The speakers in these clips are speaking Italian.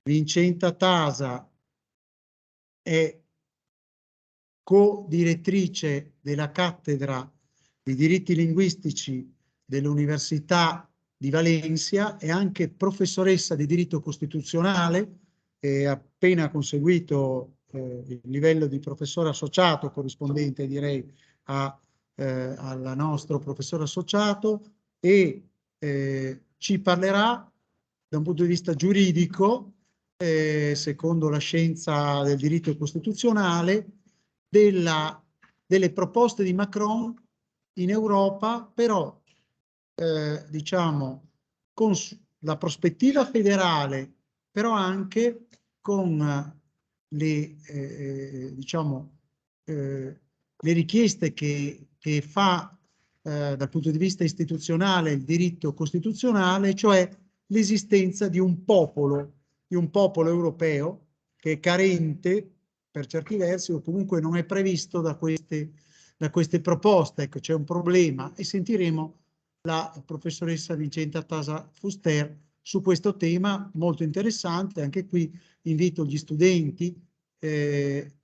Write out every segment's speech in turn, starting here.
Vincenta Tasa è co-direttrice della cattedra di diritti linguistici dell'Università di Valencia e anche professoressa di diritto costituzionale, ha appena conseguito il livello di professore associato corrispondente, direi, al nostro professore associato, e ci parlerà da un punto di vista giuridico, secondo la scienza del diritto costituzionale, delle proposte di Macron in Europa, però diciamo con la prospettiva federale, però anche con le richieste che fa dal punto di vista istituzionale il diritto costituzionale, cioè l'esistenza di un popolo europeo che è carente per certi versi, o comunque non è previsto da queste proposte. Ecco, c'è un problema, e sentiremo la professoressa Vincenta Tasa Fuster su questo tema molto interessante. Anche qui invito gli studenti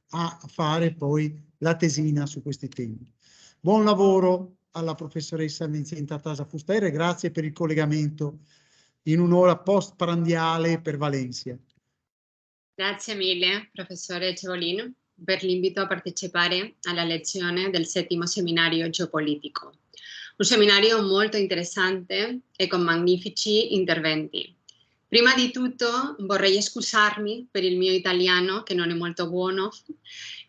a fare poi la tesina su questi temi. Buon lavoro alla professoressa Vincenta Tasa Fuster e grazie per il collegamento in un'ora post-prandiale per Valencia. Grazie mille, professore Cevolin, per l'invito a partecipare alla lezione del 7° seminario geopolitico. Un seminario molto interessante e con magnifici interventi. Prima di tutto vorrei scusarmi per il mio italiano, che non è molto buono,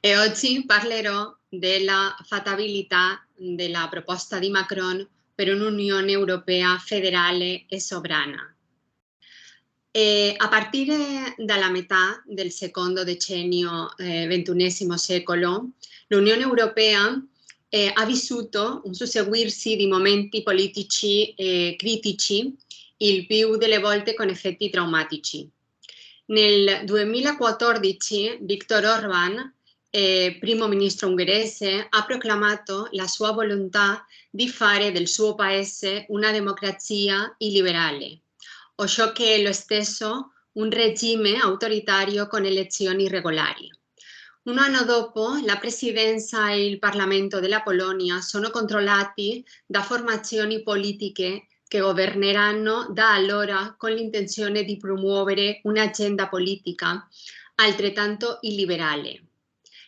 e oggi parlerò della fattabilità della proposta di Macron per un'Unione Europea federale e sovrana. A partire dalla metà del secondo decennio XXI secolo, l'Unione Europea ha vissuto un susseguirsi di momenti politici critici, il più delle volte con effetti traumatici. Nel 2014 Viktor Orban, primo ministro ungherese, ha proclamato la sua volontà di fare del suo paese una democrazia illiberale, o ciò che è lo stesso un regime autoritario con elezioni irregolari. Un anno dopo, la presidenza e il Parlamento della Polonia sono controllati da formazioni politiche che governeranno da allora con l'intenzione di promuovere un'agenda politica altrettanto illiberale,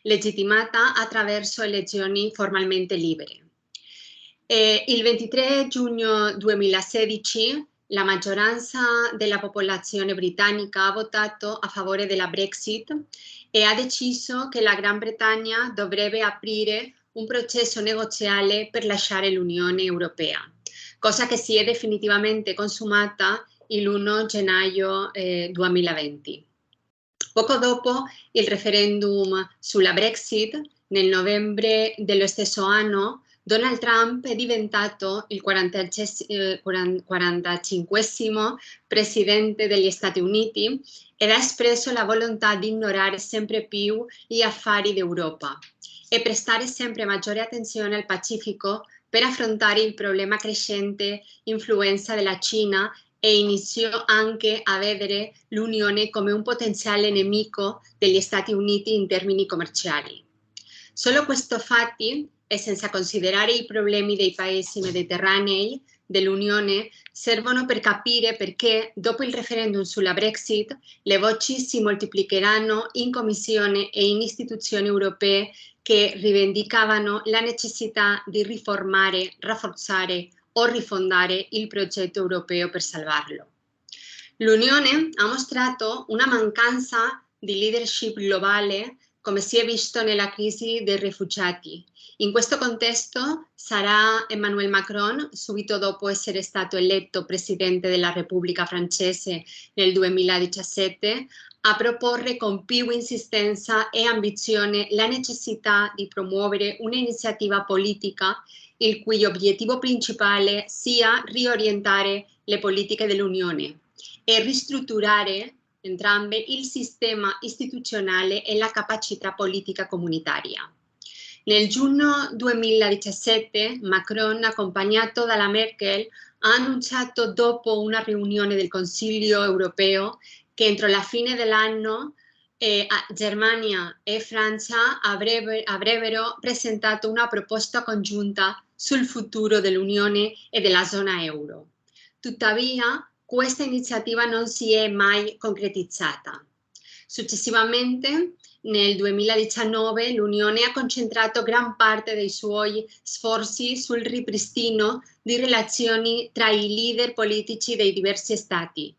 legittimata attraverso elezioni formalmente libere. Il 23 giugno 2016 la maggioranza della popolazione britannica ha votato a favore della Brexit e ha deciso che la Gran Bretagna dovrebbe aprire un processo negoziale per lasciare l'Unione Europea, cosa che si è definitivamente consumata il 1 gennaio 2020. Poco dopo il referendum sulla Brexit, nel novembre dello stesso anno, Donald Trump è diventato il 45esimo presidente degli Stati Uniti ed ha espresso la volontà di ignorare sempre più gli affari d'Europa e prestare sempre maggiore attenzione al Pacifico per affrontare il problema crescente influenza della Cina, e iniziò anche a vedere l'Unione come un potenziale nemico degli Stati Uniti in termini commerciali. Solo questo fatti, e senza considerare i problemi dei paesi mediterranei dell'Unione, servono per capire perché dopo il referendum sulla Brexit le voci si moltiplicheranno in Commissione e in istituzioni europee che rivendicavano la necessità di riformare, rafforzare o rifondare il progetto europeo per salvarlo. L'Unione ha mostrato una mancanza di leadership globale, come si è visto nella crisi dei rifugiati. In questo contesto sarà Emmanuel Macron, subito dopo essere stato eletto Presidente della Repubblica francese nel 2017, a proporre con più insistenza e ambizione la necessità di promuovere un'iniziativa politica il cui obiettivo principale sia riorientare le politiche dell'Unione e ristrutturare entrambe il sistema istituzionale e la capacità politica comunitaria. Nel giugno 2017 Macron, accompagnato dalla Merkel, ha annunciato dopo una riunione del Consiglio europeo che entro la fine dell'anno Germania e Francia avrebbero presentato una proposta congiunta sul futuro dell'Unione e della zona euro. Tuttavia, questa iniziativa non si è mai concretizzata. Successivamente, nel 2019, l'Unione ha concentrato gran parte dei suoi sforzi sul ripristino di relazioni tra i leader politici dei diversi Stati,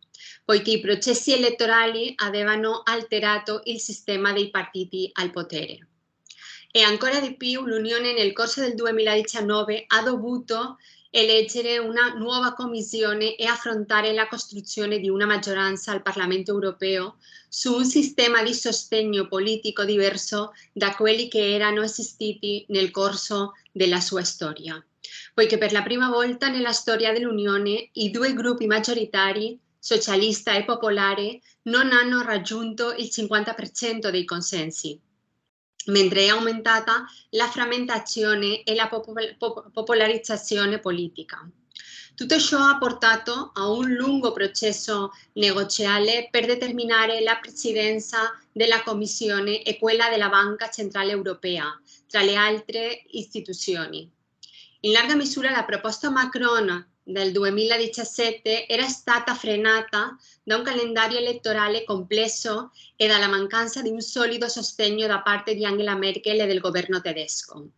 poiché i processi elettorali avevano alterato il sistema dei partiti al potere. E ancora di più, l'Unione nel corso del 2019 ha dovuto eleggere una nuova commissione e affrontare la costruzione di una maggioranza al Parlamento europeo su un sistema di sostegno politico diverso da quelli che erano esistiti nel corso della sua storia, poiché per la prima volta nella storia dell'Unione i due gruppi maggioritari, socialista e popolare, non hanno raggiunto il 50% dei consensi, mentre è aumentata la frammentazione e la popolarizzazione politica. Tutto ciò ha portato a un lungo processo negoziale per determinare la presidenza della Commissione e quella della Banca Centrale Europea, tra le altre istituzioni. In larga misura la proposta Macron del 2017 era stata frenata da un calendario elettorale complesso e dalla mancanza di un solido sostegno da parte di Angela Merkel e del governo tedesco.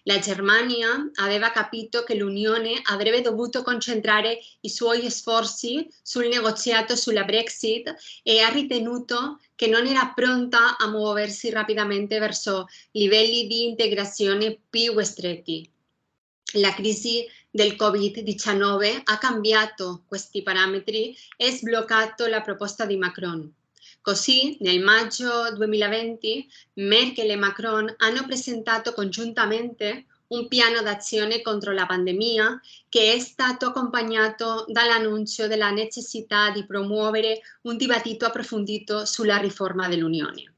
La Germania aveva capito che l'Unione avrebbe dovuto concentrare i suoi sforzi sul negoziato sulla Brexit e ha ritenuto che non era pronta a muoversi rapidamente verso livelli di integrazione più stretti. La crisi del Covid-19 ha cambiato questi parametri e sbloccato la proposta di Macron. Così, nel maggio 2020, Merkel e Macron hanno presentato congiuntamente un piano d'azione contro la pandemia che è stato accompagnato dall'annuncio della necessità di promuovere un dibattito approfondito sulla riforma dell'Unione.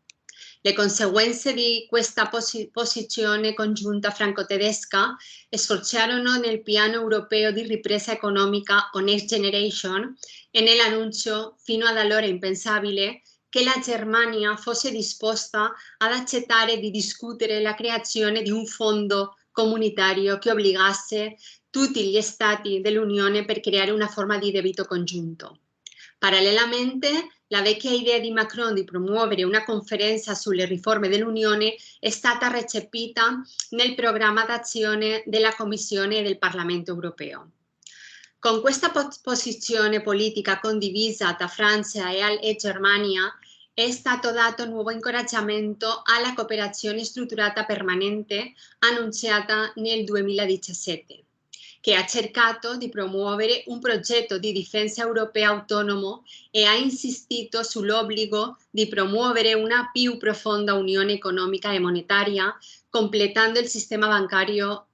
Le conseguenze di questa posizione congiunta franco-tedesca sfociarono nel piano europeo di ripresa economica o Next Generation e nell'annuncio, fino ad allora impensabile, che la Germania fosse disposta ad accettare di discutere la creazione di un fondo comunitario che obbligasse tutti gli Stati dell'Unione per creare una forma di debito congiunto. Parallelamente, la vecchia idea di Macron di promuovere una conferenza sulle riforme dell'Unione è stata recepita nel programma d'azione della Commissione e del Parlamento europeo. Con questa posizione politica condivisa da Francia e Germania è stato dato nuovo incoraggiamento alla cooperazione strutturata permanente annunciata nel 2017. Che ha cercato di promuovere un progetto di difesa europea autonomo e ha insistito sull'obbligo di promuovere una più profonda unione economica e monetaria, completando il sistema bancario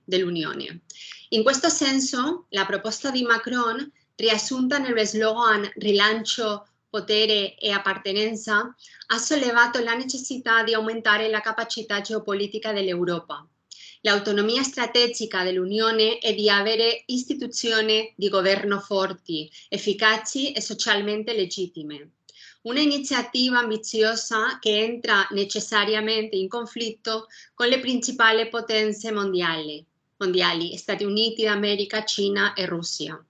dell'Unione. In questo senso, la proposta di Macron, riassunta nello slogan Rilancio, potere e appartenenza, ha sollevato la necessità di aumentare la capacità geopolitica dell'Europa. L'autonomia strategica dell'Unione è di avere istituzioni di governo forti, efficaci e socialmente legittime. Una iniziativa ambiziosa che entra necessariamente in conflitto con le principali potenze mondiali, Stati Uniti d'America, Cina e Russia.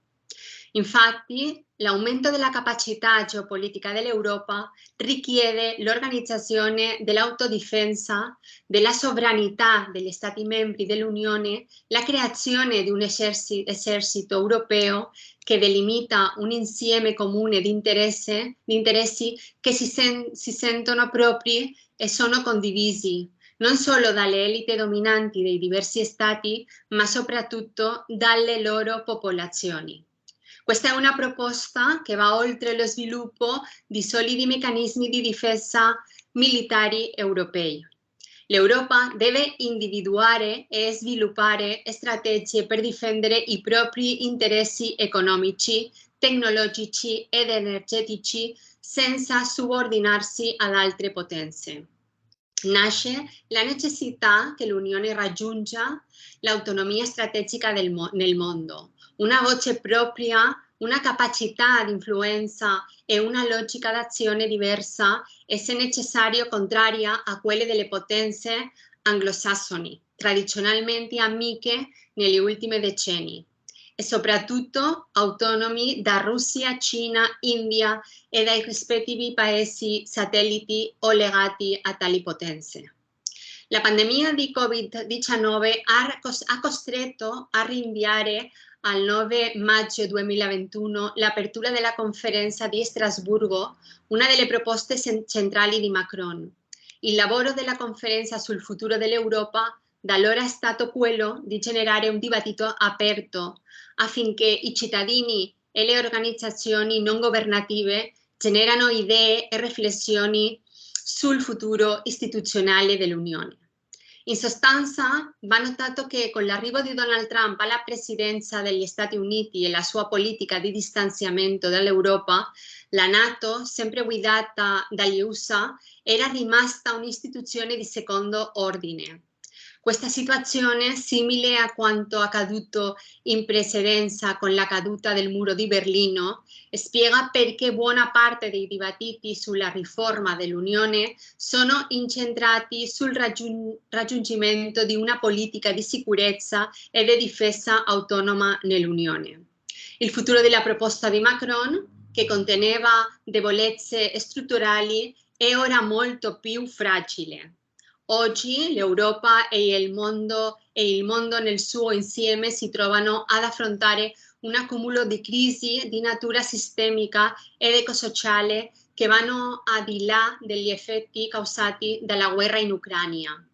Infatti, l'aumento della capacità geopolitica dell'Europa richiede l'organizzazione dell'autodifesa, della sovranità degli Stati membri dell'Unione, la creazione di un esercito europeo che delimita un insieme comune di interessi che si sentono propri e sono condivisi, non solo dalle elite dominanti dei diversi Stati, ma soprattutto dalle loro popolazioni. Questa è una proposta che va oltre lo sviluppo di solidi meccanismi di difesa militari europei. L'Europa deve individuare e sviluppare strategie per difendere i propri interessi economici, tecnologici ed energetici senza subordinarsi ad altre potenze. Nasce la necessità che l'Unione raggiunga l'autonomia strategica nel mondo, una voce propria, una capacità di influenza e una logica d'azione diversa e, se necessario, contraria a quelle delle potenze anglosassoni, tradizionalmente amiche negli ultimi decenni, e soprattutto autonomi da Russia, Cina, India e dai rispettivi paesi satelliti o legati a tali potenze. La pandemia di Covid-19 ha costretto a rinviare al 9 maggio 2021 l'apertura della conferenza di Strasburgo, una delle proposte centrali di Macron. Il lavoro della conferenza sul futuro dell'Europa da allora è stato quello di generare un dibattito aperto affinché i cittadini e le organizzazioni non governative generano idee e riflessioni sul futuro istituzionale dell'Unione. In sostanza, va notato che con l'arrivo di Donald Trump alla presidenza degli Stati Uniti e la sua politica di distanziamento dall'Europa, la NATO, sempre guidata dagli USA, era rimasta un'istituzione di secondo ordine. Questa situazione, simile a quanto accaduto in precedenza con la caduta del muro di Berlino, spiega perché buona parte dei dibattiti sulla riforma dell'Unione sono incentrati sul raggiungimento di una politica di sicurezza e di difesa autonoma nell'Unione. Il futuro della proposta di Macron, che conteneva debolezze strutturali, è ora molto più fragile. Oggi l'Europa e il mondo nel suo insieme si trovano ad affrontare un accumulo di crisi di natura sistemica ed ecosociale che vanno al di là degli effetti causati dalla guerra in Ucraina.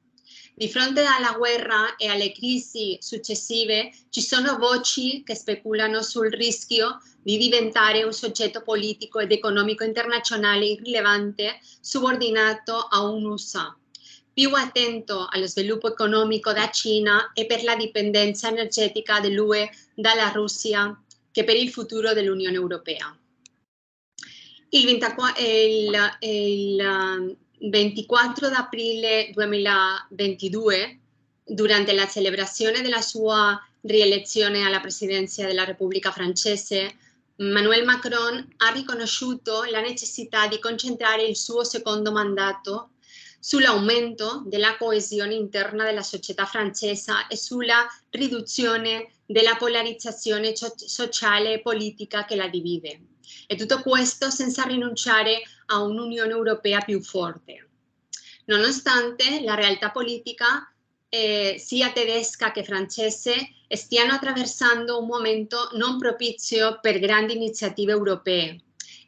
Di fronte alla guerra e alle crisi successive ci sono voci che speculano sul rischio di diventare un soggetto politico ed economico internazionale irrilevante, subordinato a un USA più attento allo sviluppo economico da Cina e per la dipendenza energetica dell'UE dalla Russia che per il futuro dell'Unione Europea. Il 24 aprile 2022, durante la celebrazione della sua rielezione alla presidenza della Repubblica francese, Emmanuel Macron ha riconosciuto la necessità di concentrare il suo secondo mandato sull'aumento della coesione interna della società francese e sulla riduzione della polarizzazione sociale e politica che la divide. E tutto questo senza rinunciare a un'Unione Europea più forte. Nonostante la realtà politica, sia tedesca che francese, stiano attraversando un momento non propizio per grandi iniziative europee.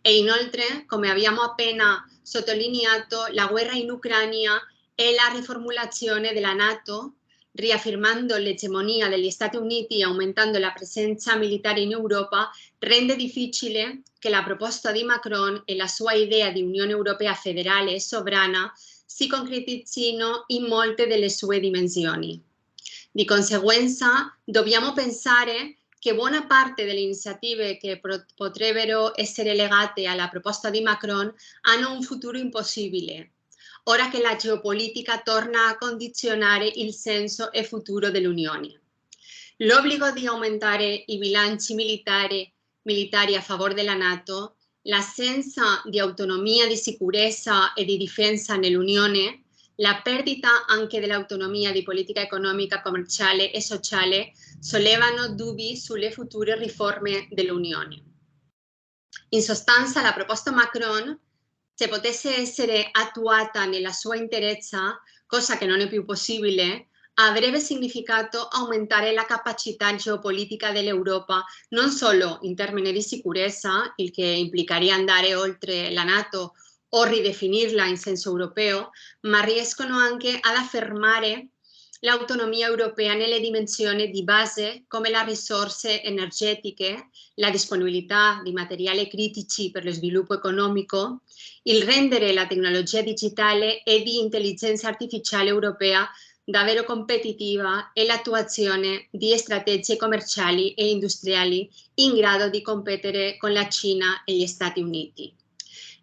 E inoltre, come abbiamo appena sottolineato, la guerra in Ucraina e la riformulazione della NATO, riaffermando l'egemonia degli Stati Uniti e aumentando la presenza militare in Europa, rende difficile che la proposta di Macron e la sua idea di Unione Europea federale e sovrana si concretizzino in molte delle sue dimensioni. Di conseguenza, dobbiamo pensare che buona parte delle iniziative che potrebbero essere legate alla proposta di Macron hanno un futuro impossibile, ora che la geopolitica torna a condizionare il senso e futuro dell'Unione. L'obbligo di aumentare i bilanci militari a favore della NATO, l'assenza di autonomia di sicurezza e di difesa nell'Unione, la perdita anche dell'autonomia di politica economica, commerciale e sociale sollevano dubbi sulle future riforme dell'Unione. In sostanza, la proposta Macron, se potesse essere attuata nella sua interezza, cosa che non è più possibile, avrebbe significato aumentare la capacità geopolitica dell'Europa, non solo in termini di sicurezza, il che implicaría andare oltre la NATO o ridefinirla in senso europeo, ma riescono anche ad affermare l'autonomia europea nelle dimensioni di base come le risorse energetiche, la disponibilità di materiali critici per lo sviluppo economico, il rendere la tecnologia digitale e di intelligenza artificiale europea davvero competitiva e l'attuazione di strategie commerciali e industriali in grado di competere con la Cina e gli Stati Uniti.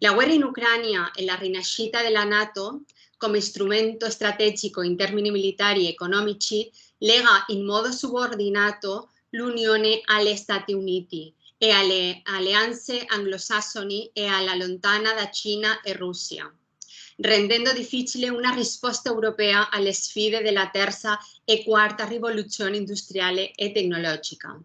La guerra in Ucraina e la rinascita della NATO come strumento strategico in termini militari e economici lega in modo subordinato l'Unione agli Stati Uniti e alle alleanze anglosassoni e alla lontana da Cina e Russia, rendendo difficile una risposta europea alle sfide della terza e quarta rivoluzione industriale e tecnologica.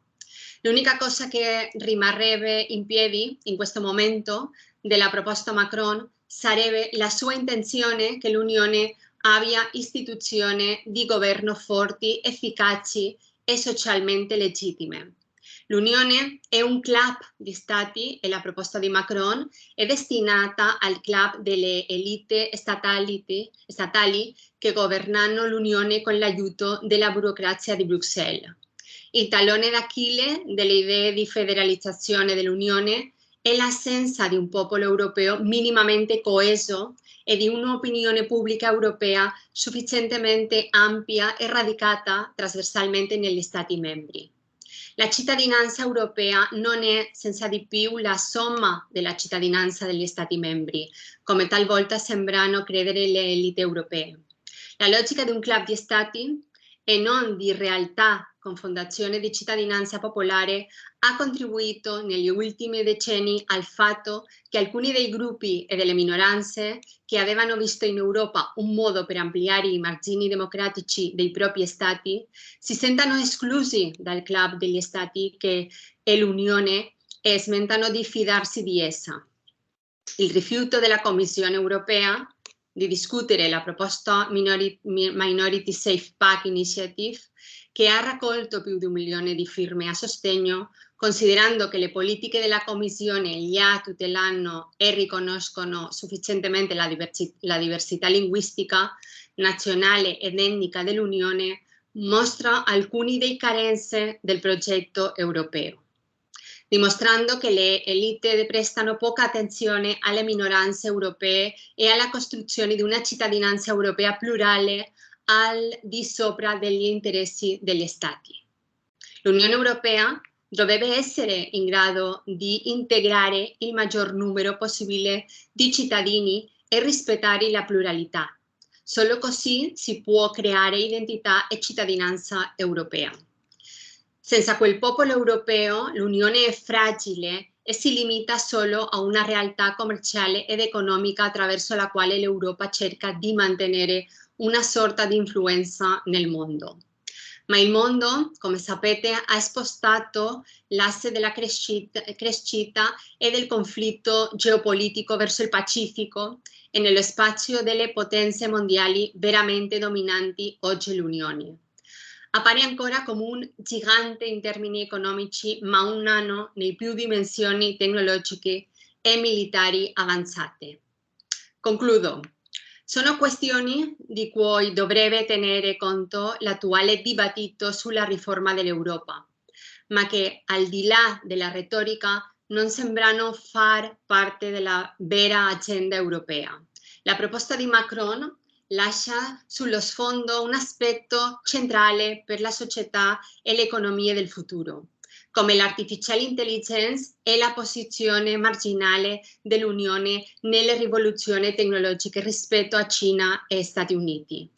L'unica cosa che rimarrebbe in piedi in questo momento della proposta Macron sarebbe la sua intenzione che l'Unione abbia istituzioni di governo forti, efficaci e socialmente legittime. L'Unione è un club di stati e la proposta di Macron è destinata al club delle elite statali che governano l'Unione con l'aiuto della burocrazia di Bruxelles. Il tallone d'Achille delle idee di federalizzazione dell'Unione è l'assenza di un popolo europeo minimamente coeso e di un'opinione pubblica europea sufficientemente ampia e radicata trasversalmente negli Stati membri. La cittadinanza europea non è senza di più la somma della cittadinanza degli Stati membri, come talvolta sembrano credere le elite europee. La logica di un club di Stati e non di realtà con fondazione di cittadinanza popolare ha contribuito negli ultimi decenni al fatto che alcuni dei gruppi e delle minoranze che avevano visto in Europa un modo per ampliare i margini democratici dei propri stati si sentano esclusi dal club degli stati che è l'Unione e smentano di fidarsi di essa. Il rifiuto della Commissione europea di discutere la proposta Minority Safe Pack Initiative, che ha raccolto più di 1 milione di firme a sostegno, considerando che le politiche della Commissione già tutelano e riconoscono sufficientemente la diversità linguistica, nazionale ed etnica dell'Unione, mostra alcune delle carenze del progetto europeo, dimostrando che le elite prestano poca attenzione alle minoranze europee e alla costruzione di una cittadinanza europea plurale al di sopra degli interessi degli Stati. L'Unione Europea dovrebbe essere in grado di integrare il maggior numero possibile di cittadini e rispettare la pluralità. Solo così si può creare identità e cittadinanza europea. Senza quel popolo europeo l'Unione è fragile e si limita solo a una realtà commerciale ed economica attraverso la quale l'Europa cerca di mantenere una sorta di influenza nel mondo. Ma il mondo, come sapete, ha spostato l'asse della crescita e del conflitto geopolitico verso il Pacifico e nello spazio delle potenze mondiali veramente dominanti oggi l'Unione. Appare ancora come un gigante in termini economici, ma un nano nei più dimensioni tecnologiche e militari avanzate. Concludo. Sono questioni di cui dovrebbe tenere conto l'attuale dibattito sulla riforma dell'Europa, ma che al di là della retorica non sembrano far parte della vera agenda europea. La proposta di Macron lascia sullo sfondo un aspetto centrale per la società e l'economia del futuro, come l'artificial intelligence e la posizione marginale dell'Unione nelle rivoluzioni tecnologiche rispetto a Cina e Stati Uniti.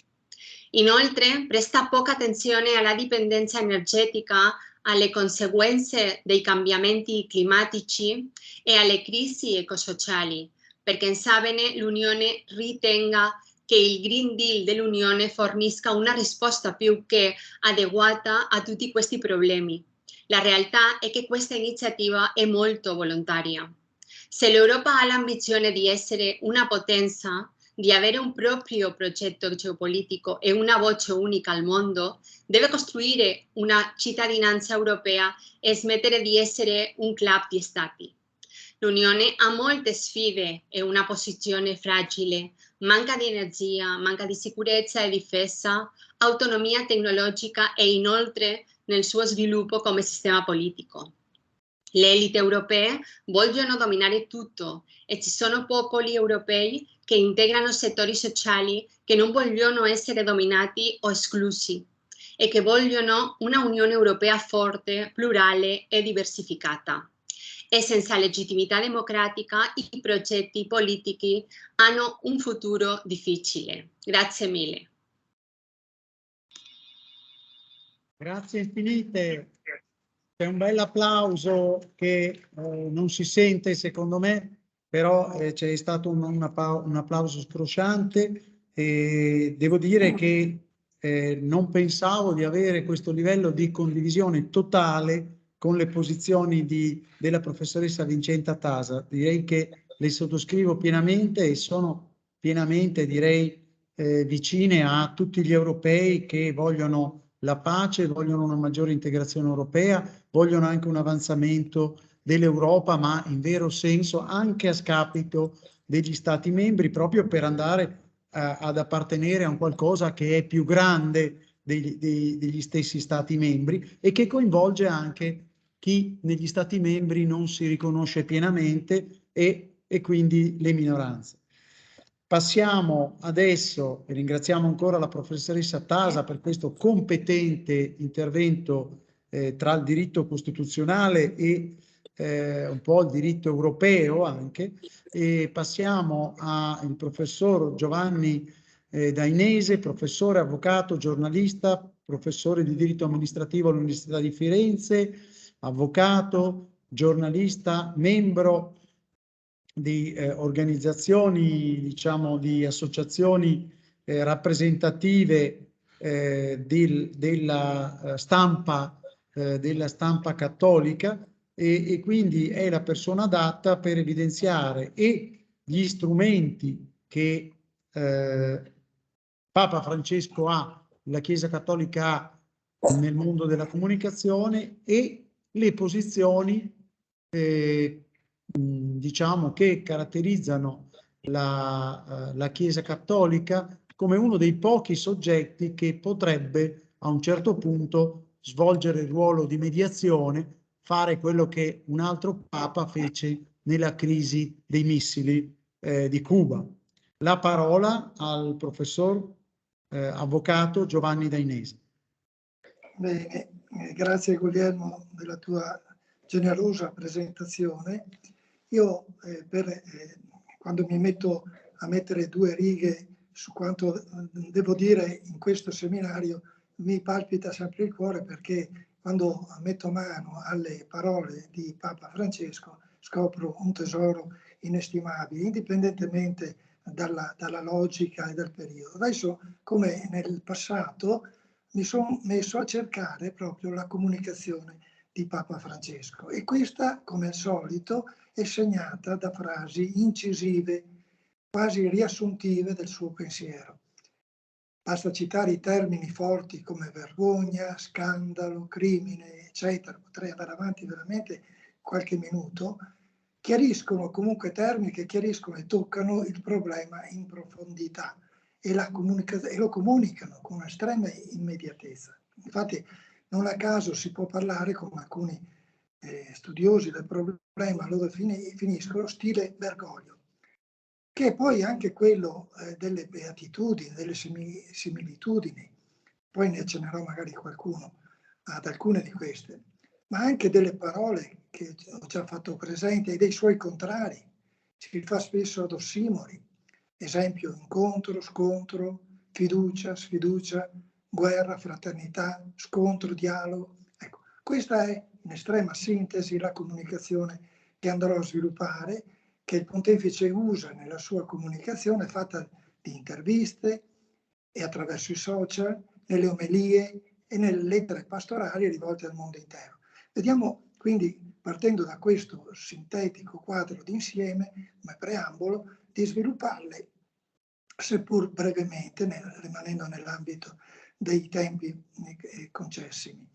Inoltre, presta poca attenzione alla dipendenza energetica, alle conseguenze dei cambiamenti climatici e alle crisi ecosociali, perché sa bene l'Unione ritenga che il Green Deal dell'Unione fornisca una risposta più che adeguata a tutti questi problemi. La realtà è che questa iniziativa è molto volontaria. Se l'Europa ha l'ambizione di essere una potenza, di avere un proprio progetto geopolitico e una voce unica al mondo, deve costruire una cittadinanza europea e smettere di essere un club di stati. L'Unione ha molte sfide e una posizione fragile, manca di energia, manca di sicurezza e difesa, autonomia tecnologica e inoltre nel suo sviluppo come sistema politico. Le elite europee vogliono dominare tutto e ci sono popoli europei che integrano settori sociali che non vogliono essere dominati o esclusi e che vogliono una Unione Europea forte, plurale e diversificata. E senza legittimità democratica i progetti politici hanno un futuro difficile. Grazie mille. Grazie infinite C'è un bel applauso che non si sente secondo me, però c'è stato un applauso scrosciante e devo dire che non pensavo di avere questo livello di condivisione totale con le posizioni della professoressa Vincenta Tasa. Direi che le sottoscrivo pienamente e sono pienamente, direi, vicine a tutti gli europei che vogliono la pace, vogliono una maggiore integrazione europea, vogliono anche un avanzamento dell'Europa, ma in vero senso anche a scapito degli Stati membri, proprio per andare ad appartenere a un qualcosa che è più grande degli stessi Stati membri e che coinvolge anche chi negli Stati membri non si riconosce pienamente e quindi le minoranze. Passiamo adesso, e ringraziamo ancora la professoressa Tasa per questo competente intervento tra il diritto costituzionale e un po' il diritto europeo anche, e passiamo al professor Giovanni Dainese, professore, avvocato, giornalista, professore di diritto amministrativo all'Università di Firenze, avvocato, giornalista, membro di organizzazioni, diciamo, di associazioni rappresentative della stampa cattolica e quindi è la persona adatta per evidenziare e gli strumenti che Papa Francesco ha, la Chiesa Cattolica ha nel mondo della comunicazione e le posizioni diciamo che caratterizzano la Chiesa Cattolica come uno dei pochi soggetti che potrebbe a un certo punto svolgere il ruolo di mediazione, fare quello che un altro Papa fece nella crisi dei missili di Cuba. La parola al professor avvocato Giovanni Dainese. Bene, grazie Guglielmo della tua generosa presentazione. Io quando mi metto a mettere due righe su quanto devo dire in questo seminario, mi palpita sempre il cuore, perché quando metto mano alle parole di Papa Francesco scopro un tesoro inestimabile, indipendentemente dalla logica e dal periodo. Adesso, come nel passato, mi sono messo a cercare proprio la comunicazione di Papa Francesco, e questa, come al solito, è segnata da frasi incisive, quasi riassuntive del suo pensiero. Basta citare i termini forti come vergogna, scandalo, crimine, eccetera. Potrei andare avanti veramente qualche minuto. Chiariscono comunque termini che chiariscono e toccano il problema in profondità e lo comunicano con estrema immediatezza. Infatti, non a caso si può parlare, come alcuni studiosi del problema lo definiscono, stile Bergoglio, che è poi anche quello delle beatitudini, delle similitudini. Poi ne accennerò magari qualcuno ad alcune di queste, ma anche delle parole che ho già fatto presente e dei suoi contrari. Si fa spesso ad ossimori. Esempio: incontro, scontro, fiducia, sfiducia, guerra, fraternità, scontro, dialogo. Ecco, questa è in estrema sintesi la comunicazione che andrò a sviluppare, che il pontefice usa nella sua comunicazione, fatta di interviste e attraverso i social, nelle omelie e nelle lettere pastorali rivolte al mondo intero. Vediamo quindi, partendo da questo sintetico quadro d'insieme, come preambolo, di svilupparle, seppur brevemente, rimanendo nell'ambito dei tempi concessimi.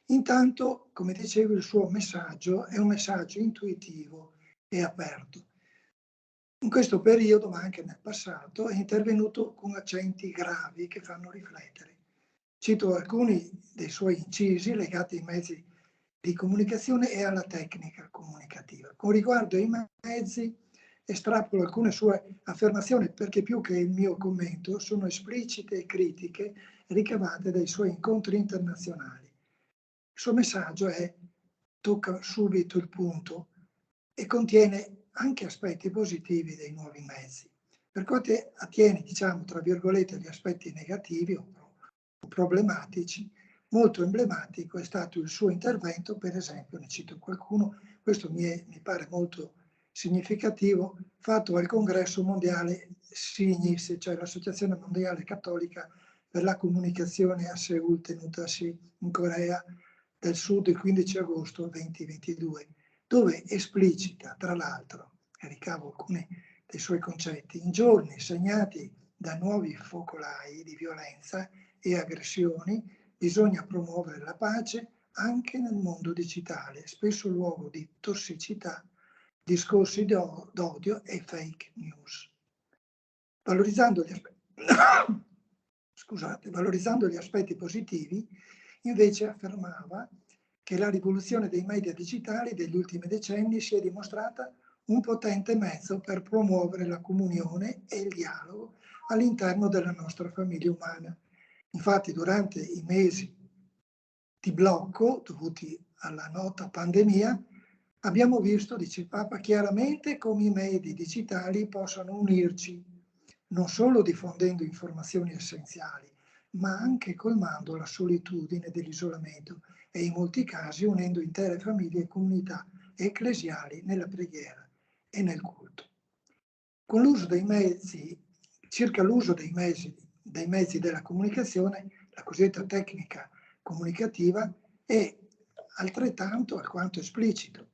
Intanto, come dicevo, il suo messaggio è un messaggio intuitivo e aperto. In questo periodo, ma anche nel passato, è intervenuto con accenti gravi che fanno riflettere. Cito alcuni dei suoi incisi legati ai mezzi di comunicazione e alla tecnica comunicativa. Con riguardo ai mezzi, estrapolo alcune sue affermazioni, perché più che il mio commento sono esplicite e critiche ricavate dai suoi incontri internazionali. Il suo messaggio tocca subito il punto e contiene anche aspetti positivi dei nuovi mezzi. Per quanto attiene, diciamo, tra virgolette, agli aspetti negativi o problematici, Molto emblematico è stato il suo intervento, per esempio, ne cito qualcuno, questo mi pare molto significativo, fatto al Congresso Mondiale SIGNIS, cioè l'Associazione Mondiale Cattolica per la Comunicazione a Seul, tenutasi in Corea del Sud il 15 agosto 2022, dove esplicita, tra l'altro, e ricavo alcuni dei suoi concetti, in giorni segnati da nuovi focolai di violenza e aggressioni, bisogna promuovere la pace anche nel mondo digitale, spesso luogo di tossicità, discorsi d'odio e fake news. Valorizzando gli aspetti positivi, invece affermava che la rivoluzione dei media digitali degli ultimi decenni si è dimostrata un potente mezzo per promuovere la comunione e il dialogo all'interno della nostra famiglia umana. Infatti, durante i mesi di blocco dovuti alla nota pandemia, abbiamo visto, dice il Papa, chiaramente come i media digitali possano unirci, non solo diffondendo informazioni essenziali, ma anche colmando la solitudine dell'isolamento e in molti casi unendo intere famiglie e comunità ecclesiali nella preghiera e nel culto. Con l'uso dei mezzi, circa l'uso dei mezzi della comunicazione, la cosiddetta tecnica comunicativa è altrettanto alquanto esplicito.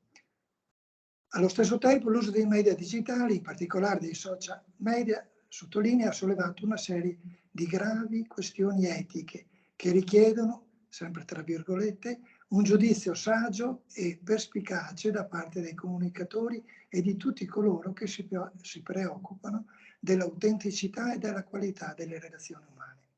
Allo stesso tempo l'uso dei media digitali, in particolare dei social media, sottolinea, ha sollevato una serie di gravi questioni etiche che richiedono, sempre tra virgolette, un giudizio saggio e perspicace da parte dei comunicatori e di tutti coloro che si preoccupano dell'autenticità e della qualità delle relazioni umane.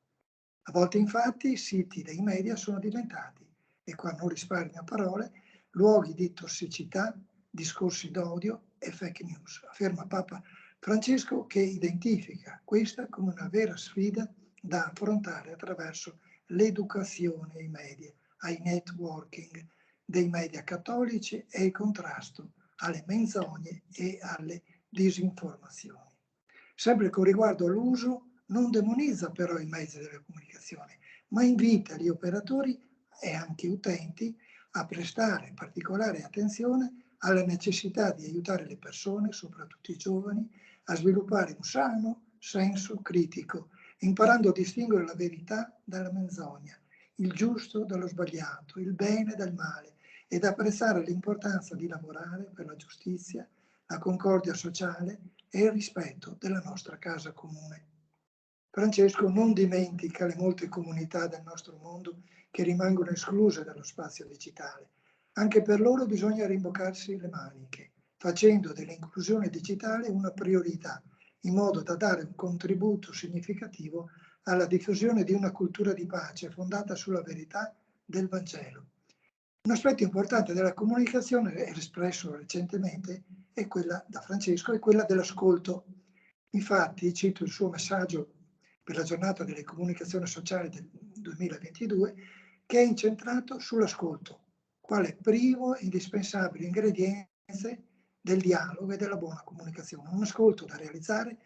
A volte infatti i siti dei media sono diventati, e qua non risparmio parole, luoghi di tossicità, discorsi d'odio e fake news, afferma Papa Francesco, che identifica questa come una vera sfida da affrontare attraverso l'educazione ai media, ai networking dei media cattolici e il contrasto alle menzogne e alle disinformazioni. Sempre con riguardo all'uso, non demonizza però i mezzi della comunicazione, ma invita gli operatori e anche utenti a prestare particolare attenzione alla necessità di aiutare le persone, soprattutto i giovani, a sviluppare un sano senso critico, imparando a distinguere la verità dalla menzogna, il giusto dallo sbagliato, il bene dal male, ed apprezzare l'importanza di lavorare per la giustizia, la concordia sociale e il rispetto della nostra casa comune. Francesco non dimentica le molte comunità del nostro mondo che rimangono escluse dallo spazio digitale. Anche per loro bisogna rimboccarsi le maniche, facendo dell'inclusione digitale una priorità, in modo da dare un contributo significativo alla diffusione di una cultura di pace fondata sulla verità del Vangelo. Un aspetto importante della comunicazione, espresso recentemente, è quella da Francesco, è quella dell'ascolto. Infatti, cito il suo messaggio per la giornata delle comunicazioni sociali del 2022, che è incentrato sull'ascolto, quale primo e indispensabile ingrediente del dialogo e della buona comunicazione. Un ascolto da realizzare,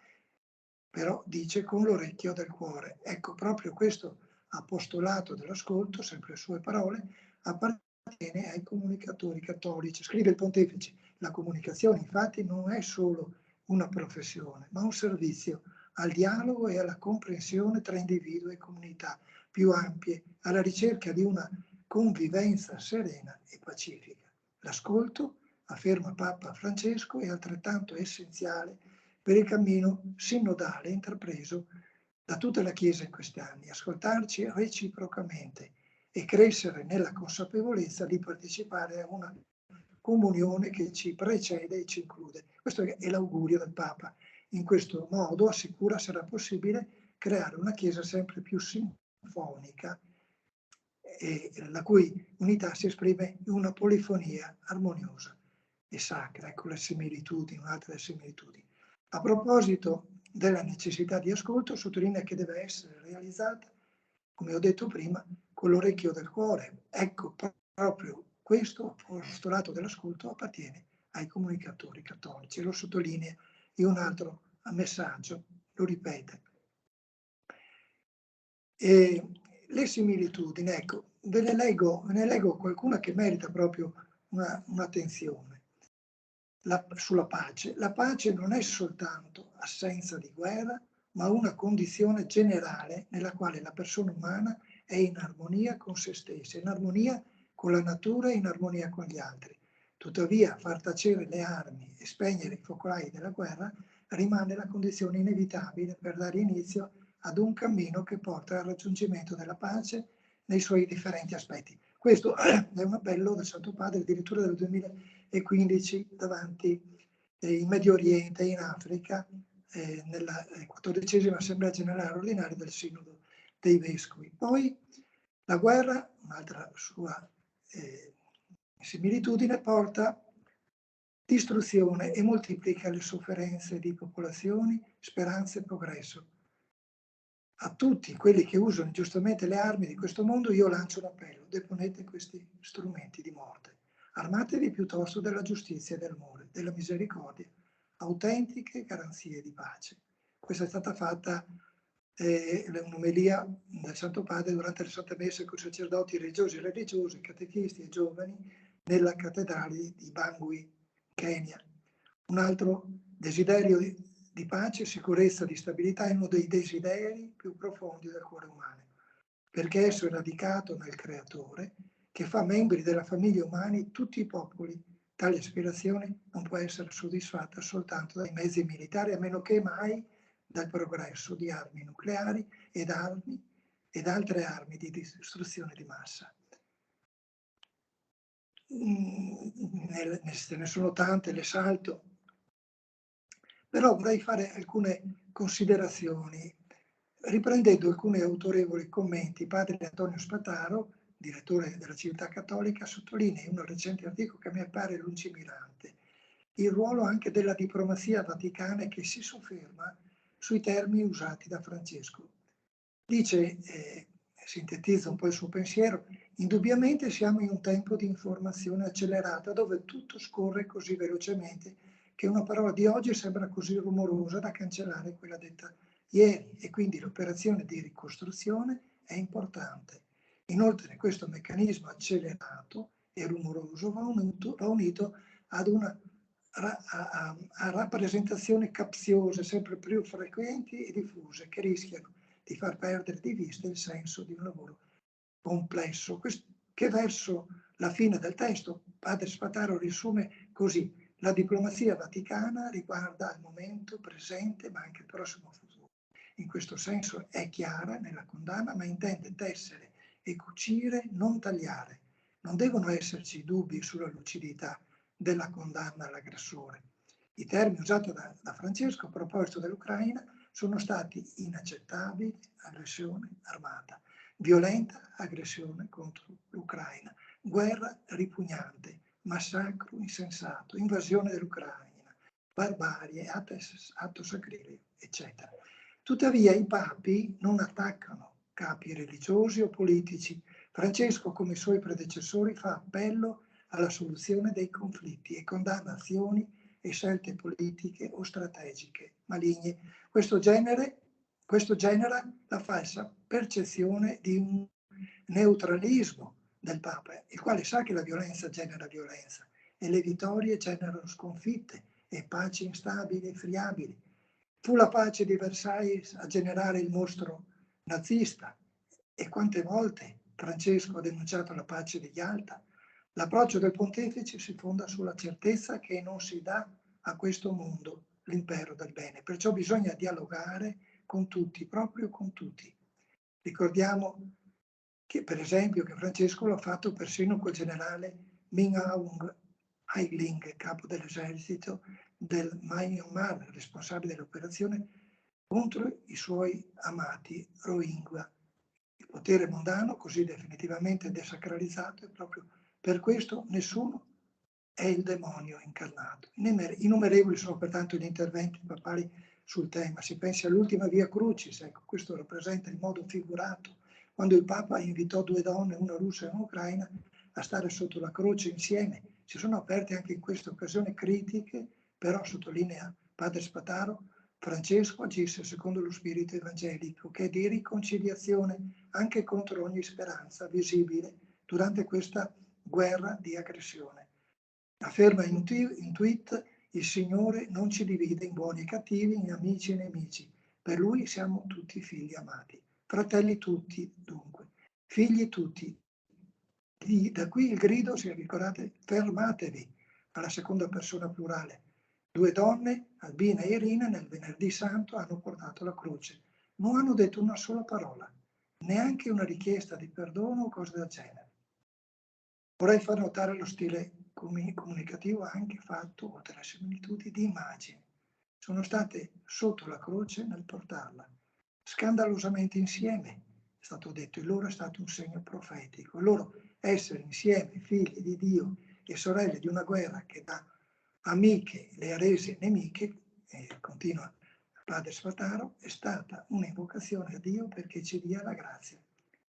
però, dice, con l'orecchio del cuore. Ecco, proprio questo apostolato dell'ascolto, sempre le sue parole, appartiene ai comunicatori cattolici. Scrive il Pontefice: la comunicazione infatti non è solo una professione, ma un servizio al dialogo e alla comprensione tra individuo e comunità più ampie, alla ricerca di una convivenza serena e pacifica. L'ascolto, afferma Papa Francesco, è altrettanto essenziale per il cammino sinodale intrapreso da tutta la Chiesa in questi anni. Ascoltarci reciprocamente e crescere nella consapevolezza di partecipare a una comunione che ci precede e ci include. Questo è l'augurio del Papa. In questo modo, assicura, sarà possibile creare una Chiesa sempre più sinfonica e la cui unità si esprime in una polifonia armoniosa e sacra. Ecco le similitudini, un'altra delle similitudini. A proposito della necessità di ascolto, sottolinea che deve essere realizzata, come ho detto prima, con l'orecchio del cuore. Ecco, proprio questo postulato dell'ascolto appartiene ai comunicatori cattolici. Lo sottolinea in un altro messaggio, lo ripete. E le similitudini, ecco, ve ne leggo qualcuna che merita proprio un'attenzione. Sulla pace. La pace non è soltanto assenza di guerra, ma una condizione generale nella quale la persona umana è in armonia con se stessa, in armonia con la natura e in armonia con gli altri. Tuttavia, far tacere le armi e spegnere i focolai della guerra rimane la condizione inevitabile per dare inizio ad un cammino che porta al raggiungimento della pace nei suoi differenti aspetti. Questo è un appello del Santo Padre addirittura del 2015 davanti in Medio Oriente e in Africa nella 14ª Assemblea Generale Ordinaria del Sinodo dei Vescovi. Poi la guerra, un'altra sua similitudine, porta distruzione e moltiplica le sofferenze di popolazioni, speranze e progresso. A tutti quelli che usano giustamente le armi di questo mondo io lancio un appello: deponete questi strumenti di morte. Armatevi piuttosto della giustizia e dell'amore, della misericordia, autentiche garanzie di pace. Questa è stata fatta un'omelia del Santo Padre durante le Sante Messe con sacerdoti religiosi, catechisti e giovani nella cattedrale di Bangui, Kenya. Un altro desiderio di pace, sicurezza, di stabilità è uno dei desideri più profondi del cuore umano, perché esso è radicato nel Creatore, che fa membri della famiglia umana tutti i popoli. Tale aspirazione non può essere soddisfatta soltanto dai mezzi militari, a meno che mai dal progresso di armi nucleari ed altre armi di distruzione di massa. Ce ne sono tante, le salto, però vorrei fare alcune considerazioni riprendendo alcuni autorevoli commenti. Padre Antonio Spataro, direttore della Civiltà Cattolica, sottolinea in un recente articolo che a me pare lungimirante il ruolo anche della diplomazia vaticana che si sofferma sui termini usati da Francesco. Dice, sintetizza un po' il suo pensiero: indubbiamente siamo in un tempo di informazione accelerata dove tutto scorre così velocemente che una parola di oggi sembra così rumorosa da cancellare quella detta ieri, e quindi l'operazione di ricostruzione è importante. Inoltre questo meccanismo accelerato e rumoroso va unito ad una a rappresentazioni capziose sempre più frequenti e diffuse che rischiano di far perdere di vista il senso di un lavoro complesso, che verso la fine del testo Padre Spataro riassume così: la diplomazia vaticana riguarda il momento presente ma anche il prossimo futuro. In questo senso è chiara nella condanna, ma intende tessere e cucire, non tagliare. Non devono esserci dubbi sulla lucidità della condanna all'aggressore. I termini usati da Francesco a proposito dell'Ucraina sono stati inaccettabili: aggressione armata, violenta aggressione contro l'Ucraina, guerra ripugnante, massacro insensato, invasione dell'Ucraina, barbarie, atto sacrilego, eccetera. Tuttavia i papi non attaccano capi religiosi o politici. Francesco, come i suoi predecessori, fa appello alla soluzione dei conflitti e condanna azioni e scelte politiche o strategiche maligne. Questo genera la falsa percezione di un neutralismo del Papa, il quale sa che la violenza genera violenza e le vittorie generano sconfitte e paci instabili e friabili. Fu la pace di Versailles a generare il mostro nazista, e quante volte Francesco ha denunciato la pace di Yalta. L'approccio del pontefice si fonda sulla certezza che non si dà a questo mondo l'impero del bene, perciò bisogna dialogare con tutti, proprio con tutti. Ricordiamo che, per esempio, che Francesco l'ha fatto persino col generale Min Aung Hlaing, capo dell'esercito del Myanmar, responsabile dell'operazione contro i suoi amati Rohingya. Il potere mondano, così definitivamente desacralizzato, è proprio per questo nessuno è il demonio incarnato. Innumerevoli sono pertanto gli interventi papali sul tema. Si pensi all'ultima Via Crucis, ecco, questo rappresenta in modo figurato quando il Papa invitò due donne, una russa e un'ucraina, a stare sotto la croce insieme. Si sono aperte anche in questa occasione critiche, però, sottolinea Padre Spataro, Francesco agisse secondo lo spirito evangelico, che è di riconciliazione anche contro ogni speranza visibile durante questa guerra di aggressione. Afferma in tweet: il Signore non ci divide in buoni e cattivi, in amici e nemici. Per Lui siamo tutti figli amati. Fratelli tutti, dunque. Figli tutti. Da qui il grido, se ricordate, fermatevi, alla seconda persona plurale. 2 donne, Albina e Irina, nel venerdì santo hanno portato la croce. Non hanno detto una sola parola, neanche una richiesta di perdono o cose del genere. Vorrei far notare lo stile comunicativo anche fatto, oltre alle similitudini, di immagini. Sono state sotto la croce nel portarla, scandalosamente insieme, è stato detto, il loro è stato un segno profetico. Il loro essere insieme, figli di Dio e sorelle di una guerra che da amiche le ha rese nemiche, continua il padre Spataro, è stata un'invocazione a Dio perché ci dia la grazia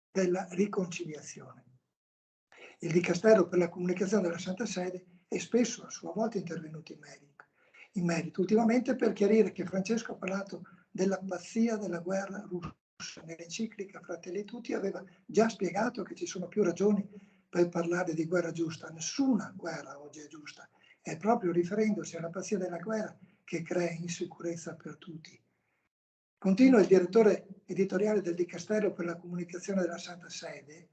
della riconciliazione. Il Dicastero per la comunicazione della Santa Sede è spesso a sua volta intervenuto in merito, ultimamente per chiarire che Francesco ha parlato della pazzia della guerra russa. Nell'enciclica Fratelli Tutti aveva già spiegato che ci sono più ragioni per parlare di guerra giusta. Nessuna guerra oggi è giusta, è proprio riferendosi alla pazzia della guerra che crea insicurezza per tutti. Continua il direttore editoriale del Dicastero per la comunicazione della Santa Sede,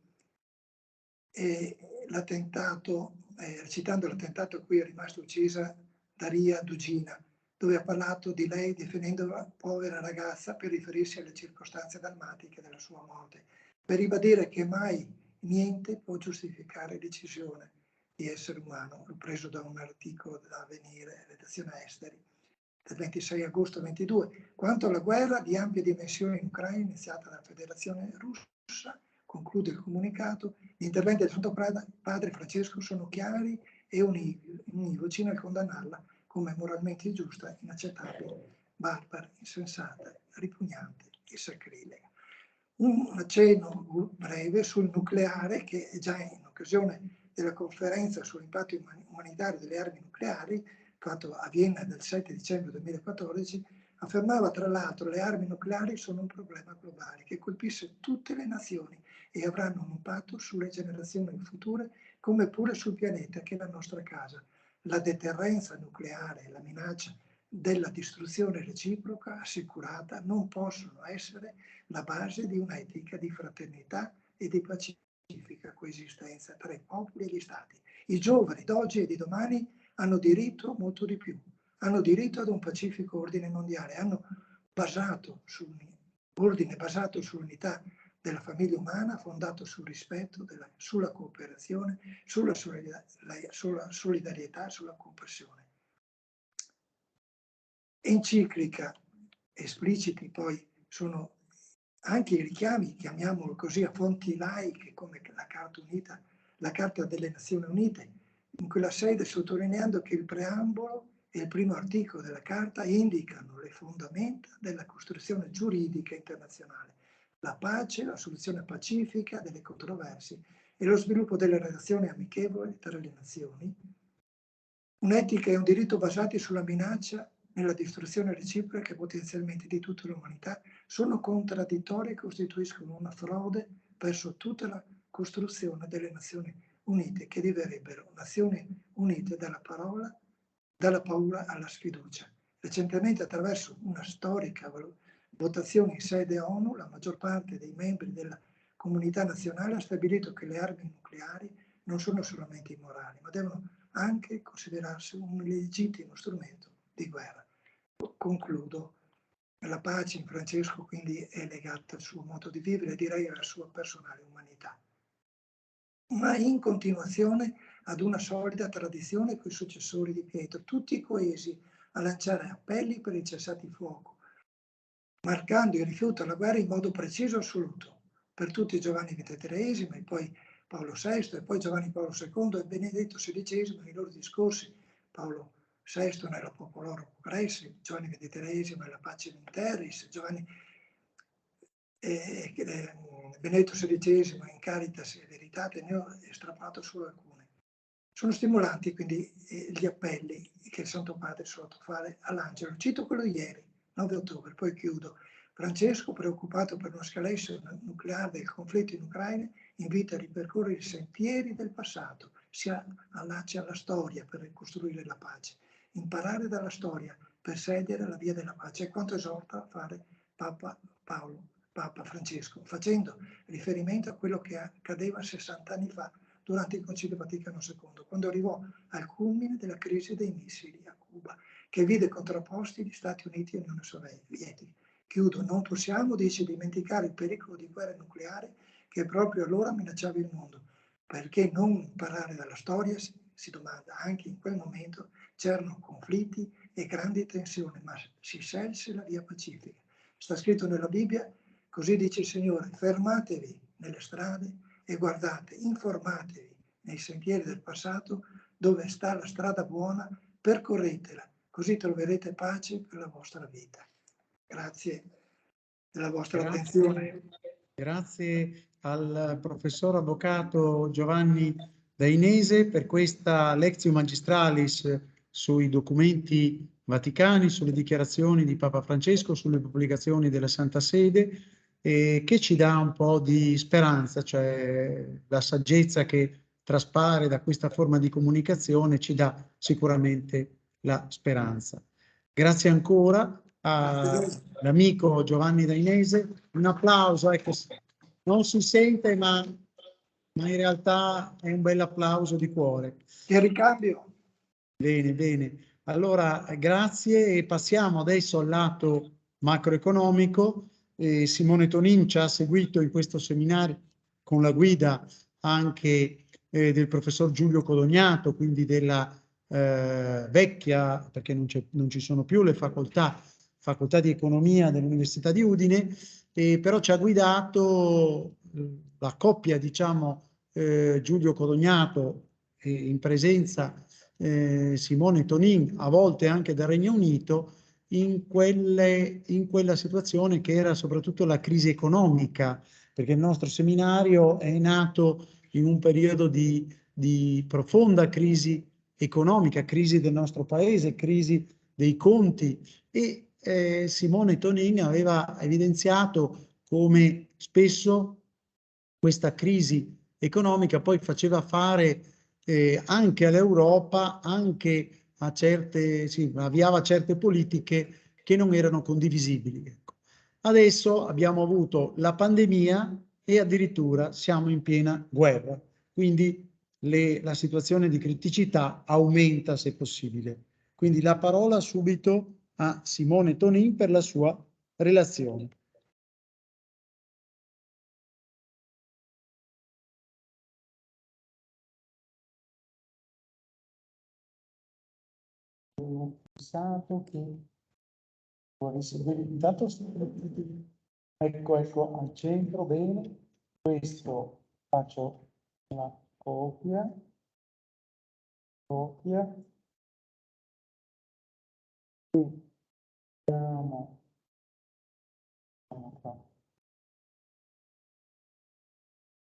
citando l'attentato a cui è rimasta uccisa Daria Dugina, dove ha parlato di lei definendo la povera ragazza per riferirsi alle circostanze drammatiche della sua morte, per ribadire che mai niente può giustificare l'uccisione di essere umano. L'ho preso da un articolo dell'Avvenire, redazione Esteri, del 26 agosto 22. Quanto alla guerra di ampie dimensioni in Ucraina iniziata dalla Federazione Russa, conclude il comunicato, gli interventi del Santo Padre Francesco sono chiari e univoci nel condannarla come moralmente ingiusta, inaccettabile, barbara, insensata, ripugnante e sacrilega. Un accenno breve sul nucleare, che è già in occasione della conferenza sull'impatto umanitario delle armi nucleari, fatto a Vienna del 7 dicembre 2014, affermava tra l'altro che le armi nucleari sono un problema globale che colpisce tutte le nazioni e avranno un impatto sulle generazioni future come pure sul pianeta che è la nostra casa. La deterrenza nucleare e la minaccia della distruzione reciproca assicurata non possono essere la base di un'etica di fraternità e di pacifica coesistenza tra i popoli e gli stati. I giovani d'oggi e di domani hanno diritto a molto di più, hanno diritto ad un pacifico ordine mondiale, hanno basato su un ordine basato sull'unità della famiglia umana, fondato sul rispetto, sulla cooperazione, sulla solidarietà, sulla compassione. Enciclica espliciti poi sono anche i richiami, chiamiamolo così, a fonti laiche come la Carta Unita, la Carta delle Nazioni Unite, in quella sede sottolineando che il preambolo e il primo articolo della Carta indicano le fondamenta della costruzione giuridica internazionale, la pace, la soluzione pacifica delle controversie e lo sviluppo delle relazioni amichevoli tra le nazioni. Un'etica e un diritto basati sulla minaccia nella distruzione reciproca e potenzialmente di tutta l'umanità sono contraddittori e costituiscono una frode verso tutta la costruzione delle Nazioni Unite, che diverrebbero Nazioni Unite dalla paura alla sfiducia. Recentemente, attraverso una storica votazione in sede ONU, la maggior parte dei membri della comunità nazionale ha stabilito che le armi nucleari non sono solamente immorali, ma devono anche considerarsi un legittimo strumento di guerra. Concludo. La pace in Francesco quindi è legata al suo modo di vivere, direi alla sua personale umanità, ma in continuazione ad una solida tradizione con i successori di Pietro, tutti coesi a lanciare appelli per il cessate-il-fuoco, marcando il rifiuto alla guerra in modo preciso e assoluto. Per tutti Giovanni XXIII e poi Paolo VI e poi Giovanni Paolo II e Benedetto XVI nei loro discorsi, Paolo VI nella Popolorum Progressi, Giovanni XXIII nella Pacem in Terris, Benedetto XVI in Caritas e Veritate, ne ho estrapolato solo alcune. Sono stimolanti quindi gli appelli che il Santo Padre solito fare all'Angelo. Cito quello di ieri, 9 ottobre, poi chiudo. Francesco, preoccupato per un'escalation nucleare del conflitto in Ucraina, invita a ripercorrere i sentieri del passato, si allaccia alla storia per ricostruire la pace, imparare dalla storia per scegliere la via della pace, e quanto esorta a fare Papa Francesco, facendo riferimento a quello che accadeva 60 anni fa durante il Concilio Vaticano II, quando arrivò al culmine della crisi dei missili a Cuba, che vide contrapposti gli Stati Uniti e l'Unione Sovietica. Chiudo, non possiamo, dice, dimenticare il pericolo di guerra nucleare che proprio allora minacciava il mondo. Perché non imparare dalla storia, si domanda, anche in quel momento c'erano conflitti e grandi tensioni, ma si scelse la via pacifica. Sta scritto nella Bibbia, così dice il Signore, fermatevi nelle strade e guardate, informatevi nei sentieri del passato dove sta la strada buona, percorretela, così troverete pace per la vostra vita. Grazie della vostra attenzione. Grazie al professor avvocato Giovanni Dainese per questa Lectio Magistralis sui documenti vaticani, sulle dichiarazioni di Papa Francesco, sulle pubblicazioni della Santa Sede, che ci dà un po' di speranza, cioè la saggezza che traspare da questa forma di comunicazione ci dà sicuramente la speranza. Grazie ancora all'amico Giovanni Dainese, un applauso, ecco, non si sente ma in realtà è un bel applauso di cuore. Che ricambio. Bene, bene. Allora, grazie e passiamo adesso al lato macroeconomico. Simone Tonin ci ha seguito in questo seminario con la guida anche del professor Giulio Codognato, quindi della vecchia, perché non ci sono più le facoltà di economia dell'Università di Udine, però ci ha guidato la coppia, diciamo, Giulio Codognato in presenza Simone Tonin, a volte anche dal Regno Unito, in quella situazione che era soprattutto la crisi economica, perché il nostro seminario è nato in un periodo di profonda crisi economica, crisi del nostro paese, crisi dei conti, e Simone Tonin aveva evidenziato come spesso questa crisi economica poi faceva fare anche all'Europa, anche a avviava certe politiche che non erano condivisibili. Ecco. Adesso abbiamo avuto la pandemia e addirittura siamo in piena guerra, quindi la situazione di criticità aumenta se possibile. Quindi la parola subito a Simone Tonin per la sua relazione. Ho pensato che volessi vedere intanto ecco al centro, bene. Questo faccio una copia. E andiamo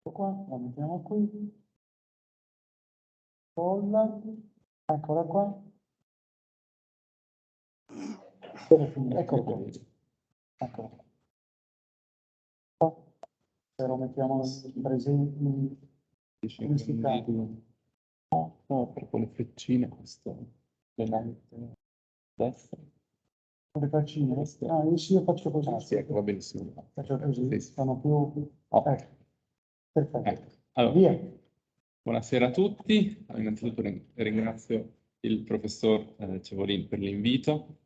qua, la mettiamo qui. Colla, eccola qua. Eccolo qua. Ecco. Se lo mettiamo presente no, proprio le freccine, questo le destra. Le freccine? Io faccio così. Ah, sì, ecco, va benissimo. Faccio così, sono più... Ecco. Perfetto. Ecco. Allora, via. Buonasera a tutti. Innanzitutto ringrazio il professor Cevolin per l'invito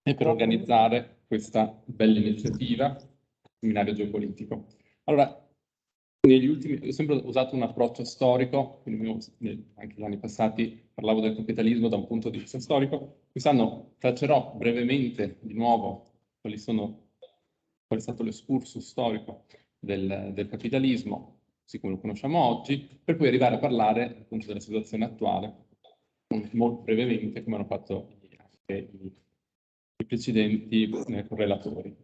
e per organizzare questa bella iniziativa, seminario geopolitico. Allora, negli ultimi, ho sempre usato un approccio storico, quindi anche negli anni passati parlavo del capitalismo da un punto di vista storico. Quest'anno traccerò brevemente di nuovo qual è stato l'escursus storico del capitalismo, così come lo conosciamo oggi, per poi arrivare a parlare appunto della situazione attuale, molto brevemente, come hanno fatto anche i precedenti correlatori.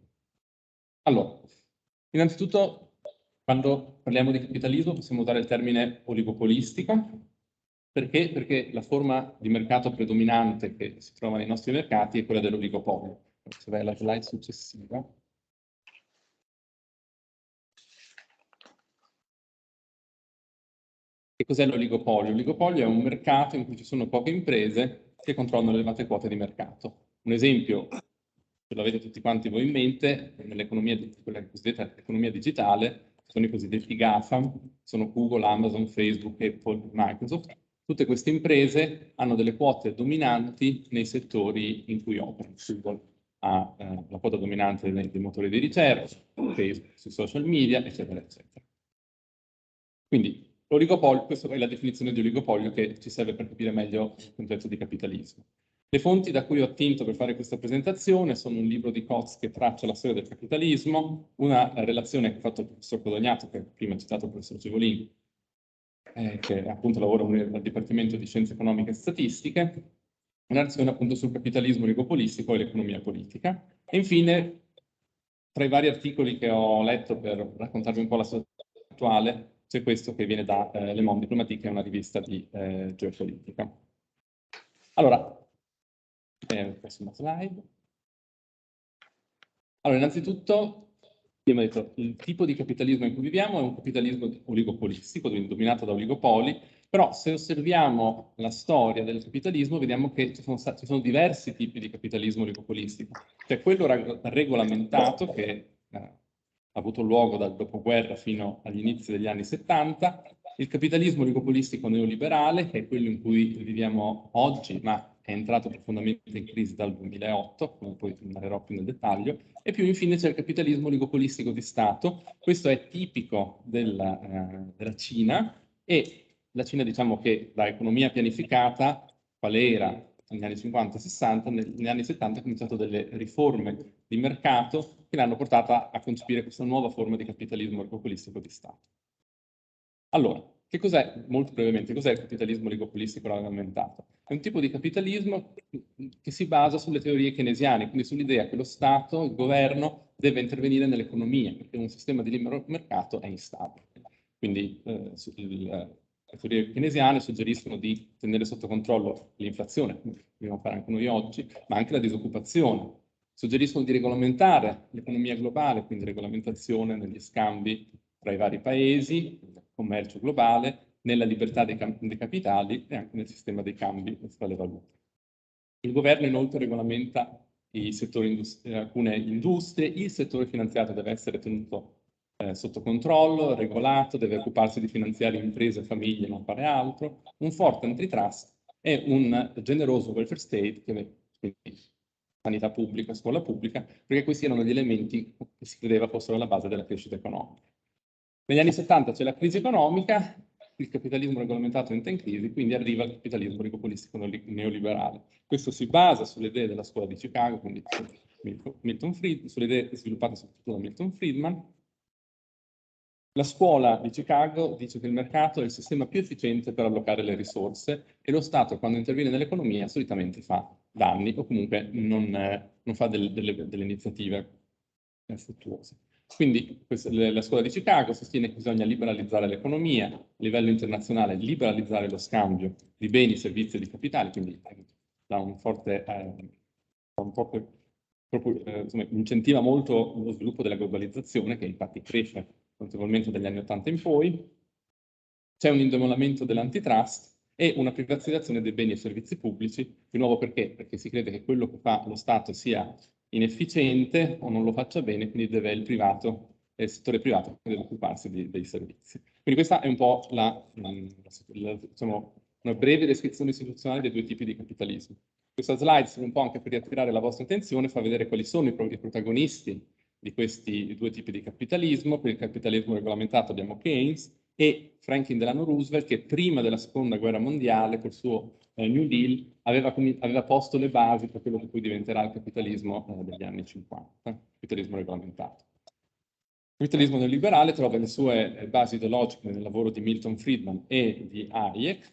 Allora, innanzitutto, quando parliamo di capitalismo possiamo usare il termine oligopolistico. Perché? Perché la forma di mercato predominante che si trova nei nostri mercati è quella dell'oligopolio. se vai alla slide successiva. Che cos'è l'oligopolio? L'oligopolio è un mercato in cui ci sono poche imprese che controllano elevate quote di mercato. Un esempio, ce l'avete tutti quanti voi in mente, nell'economia, quella cosiddetta economia digitale, sono i cosiddetti GAFAM, sono Google, Amazon, Facebook, Apple, Microsoft. Tutte queste imprese hanno delle quote dominanti nei settori in cui operano. Google ha la quota dominante dei motori di ricerca, Facebook sui social media, eccetera, eccetera. Quindi l'oligopolio, questa è la definizione di oligopolio che ci serve per capire meglio il concetto di capitalismo. Le fonti da cui ho attinto per fare questa presentazione sono un libro di Coates che traccia la storia del capitalismo, una relazione che ha fatto il professor Codognato, che prima ha citato il professor Cevolini, che appunto lavora al Dipartimento di Scienze Economiche e Statistiche, una relazione appunto sul capitalismo oligopolistico e l'economia politica. E infine, tra i vari articoli che ho letto per raccontarvi un po' la situazione attuale, c'è questo che viene da Le Monde Diplomatique, che è una rivista di geopolitica. Allora, prossima slide. Allora, innanzitutto, abbiamo detto, il tipo di capitalismo in cui viviamo è un capitalismo oligopolistico, dominato da oligopoli, però se osserviamo la storia del capitalismo, vediamo che ci sono diversi tipi di capitalismo oligopolistico. C'è quello regolamentato, che ha avuto luogo dal dopoguerra fino agli inizi degli anni 70, il capitalismo oligopolistico neoliberale, che è quello in cui viviamo oggi, ma è entrato profondamente in crisi dal 2008, come poi narrerò più nel dettaglio, e più infine c'è il capitalismo oligopolistico di Stato. Questo è tipico della Cina, e la Cina, diciamo che da economia pianificata, qual era negli anni 50-60, negli anni 70 ha cominciato delle riforme di mercato che l'hanno portata a concepire questa nuova forma di capitalismo oligopolistico di Stato. Allora, che cos'è, molto brevemente, cos'è il capitalismo oligopolistico regolamentato? È un tipo di capitalismo che si basa sulle teorie keynesiane, quindi sull'idea che lo Stato, il governo, deve intervenire nell'economia, perché un sistema di libero mercato è instabile. Quindi le teorie keynesiane suggeriscono di tenere sotto controllo l'inflazione, come dobbiamo fare anche noi oggi, ma anche la disoccupazione. Suggeriscono di regolamentare l'economia globale, quindi regolamentazione negli scambi tra i vari paesi, commercio globale, nella libertà dei capitali e anche nel sistema dei cambi tra le valute. Il governo inoltre regolamenta i settori alcune industrie, il settore finanziario deve essere tenuto sotto controllo, regolato, deve occuparsi di finanziare imprese e famiglie, non fare altro, un forte antitrust e un generoso welfare state, quindi sanità pubblica, scuola pubblica, perché questi erano gli elementi che si credeva fossero la base della crescita economica. Negli anni 70 c'è la crisi economica, il capitalismo regolamentato entra in crisi, quindi arriva il capitalismo oligopolistico neoliberale. Questo si basa sulle idee della scuola di Chicago, quindi sulle idee sviluppate soprattutto da Milton Friedman. La scuola di Chicago dice che il mercato è il sistema più efficiente per allocare le risorse e lo Stato, quando interviene nell'economia, solitamente fa danni o comunque non fa delle iniziative fruttuose. Quindi la scuola di Chicago sostiene che bisogna liberalizzare l'economia, a livello internazionale liberalizzare lo scambio di beni, servizi e di capitali, quindi da un forte, insomma, incentiva molto lo sviluppo della globalizzazione, che infatti cresce notevolmente dagli anni 80 in poi. C'è un indemolamento dell'antitrust e una privatizzazione dei beni e servizi pubblici, di nuovo perché? Perché si crede che quello che fa lo Stato sia inefficiente o non lo faccia bene, quindi deve il settore privato deve occuparsi dei servizi. Quindi questa è un po' diciamo, una breve descrizione istituzionale dei due tipi di capitalismo. Questa slide serve un po' anche per riattirare la vostra attenzione, fa vedere quali sono i protagonisti di questi due tipi di capitalismo. Per il capitalismo regolamentato abbiamo Keynes e Franklin Delano Roosevelt, che prima della seconda guerra mondiale, col suo New Deal, aveva posto le basi per quello che poi diventerà il capitalismo degli anni 50, il capitalismo regolamentato. Il capitalismo neoliberale trova le sue basi ideologiche nel lavoro di Milton Friedman e di Hayek,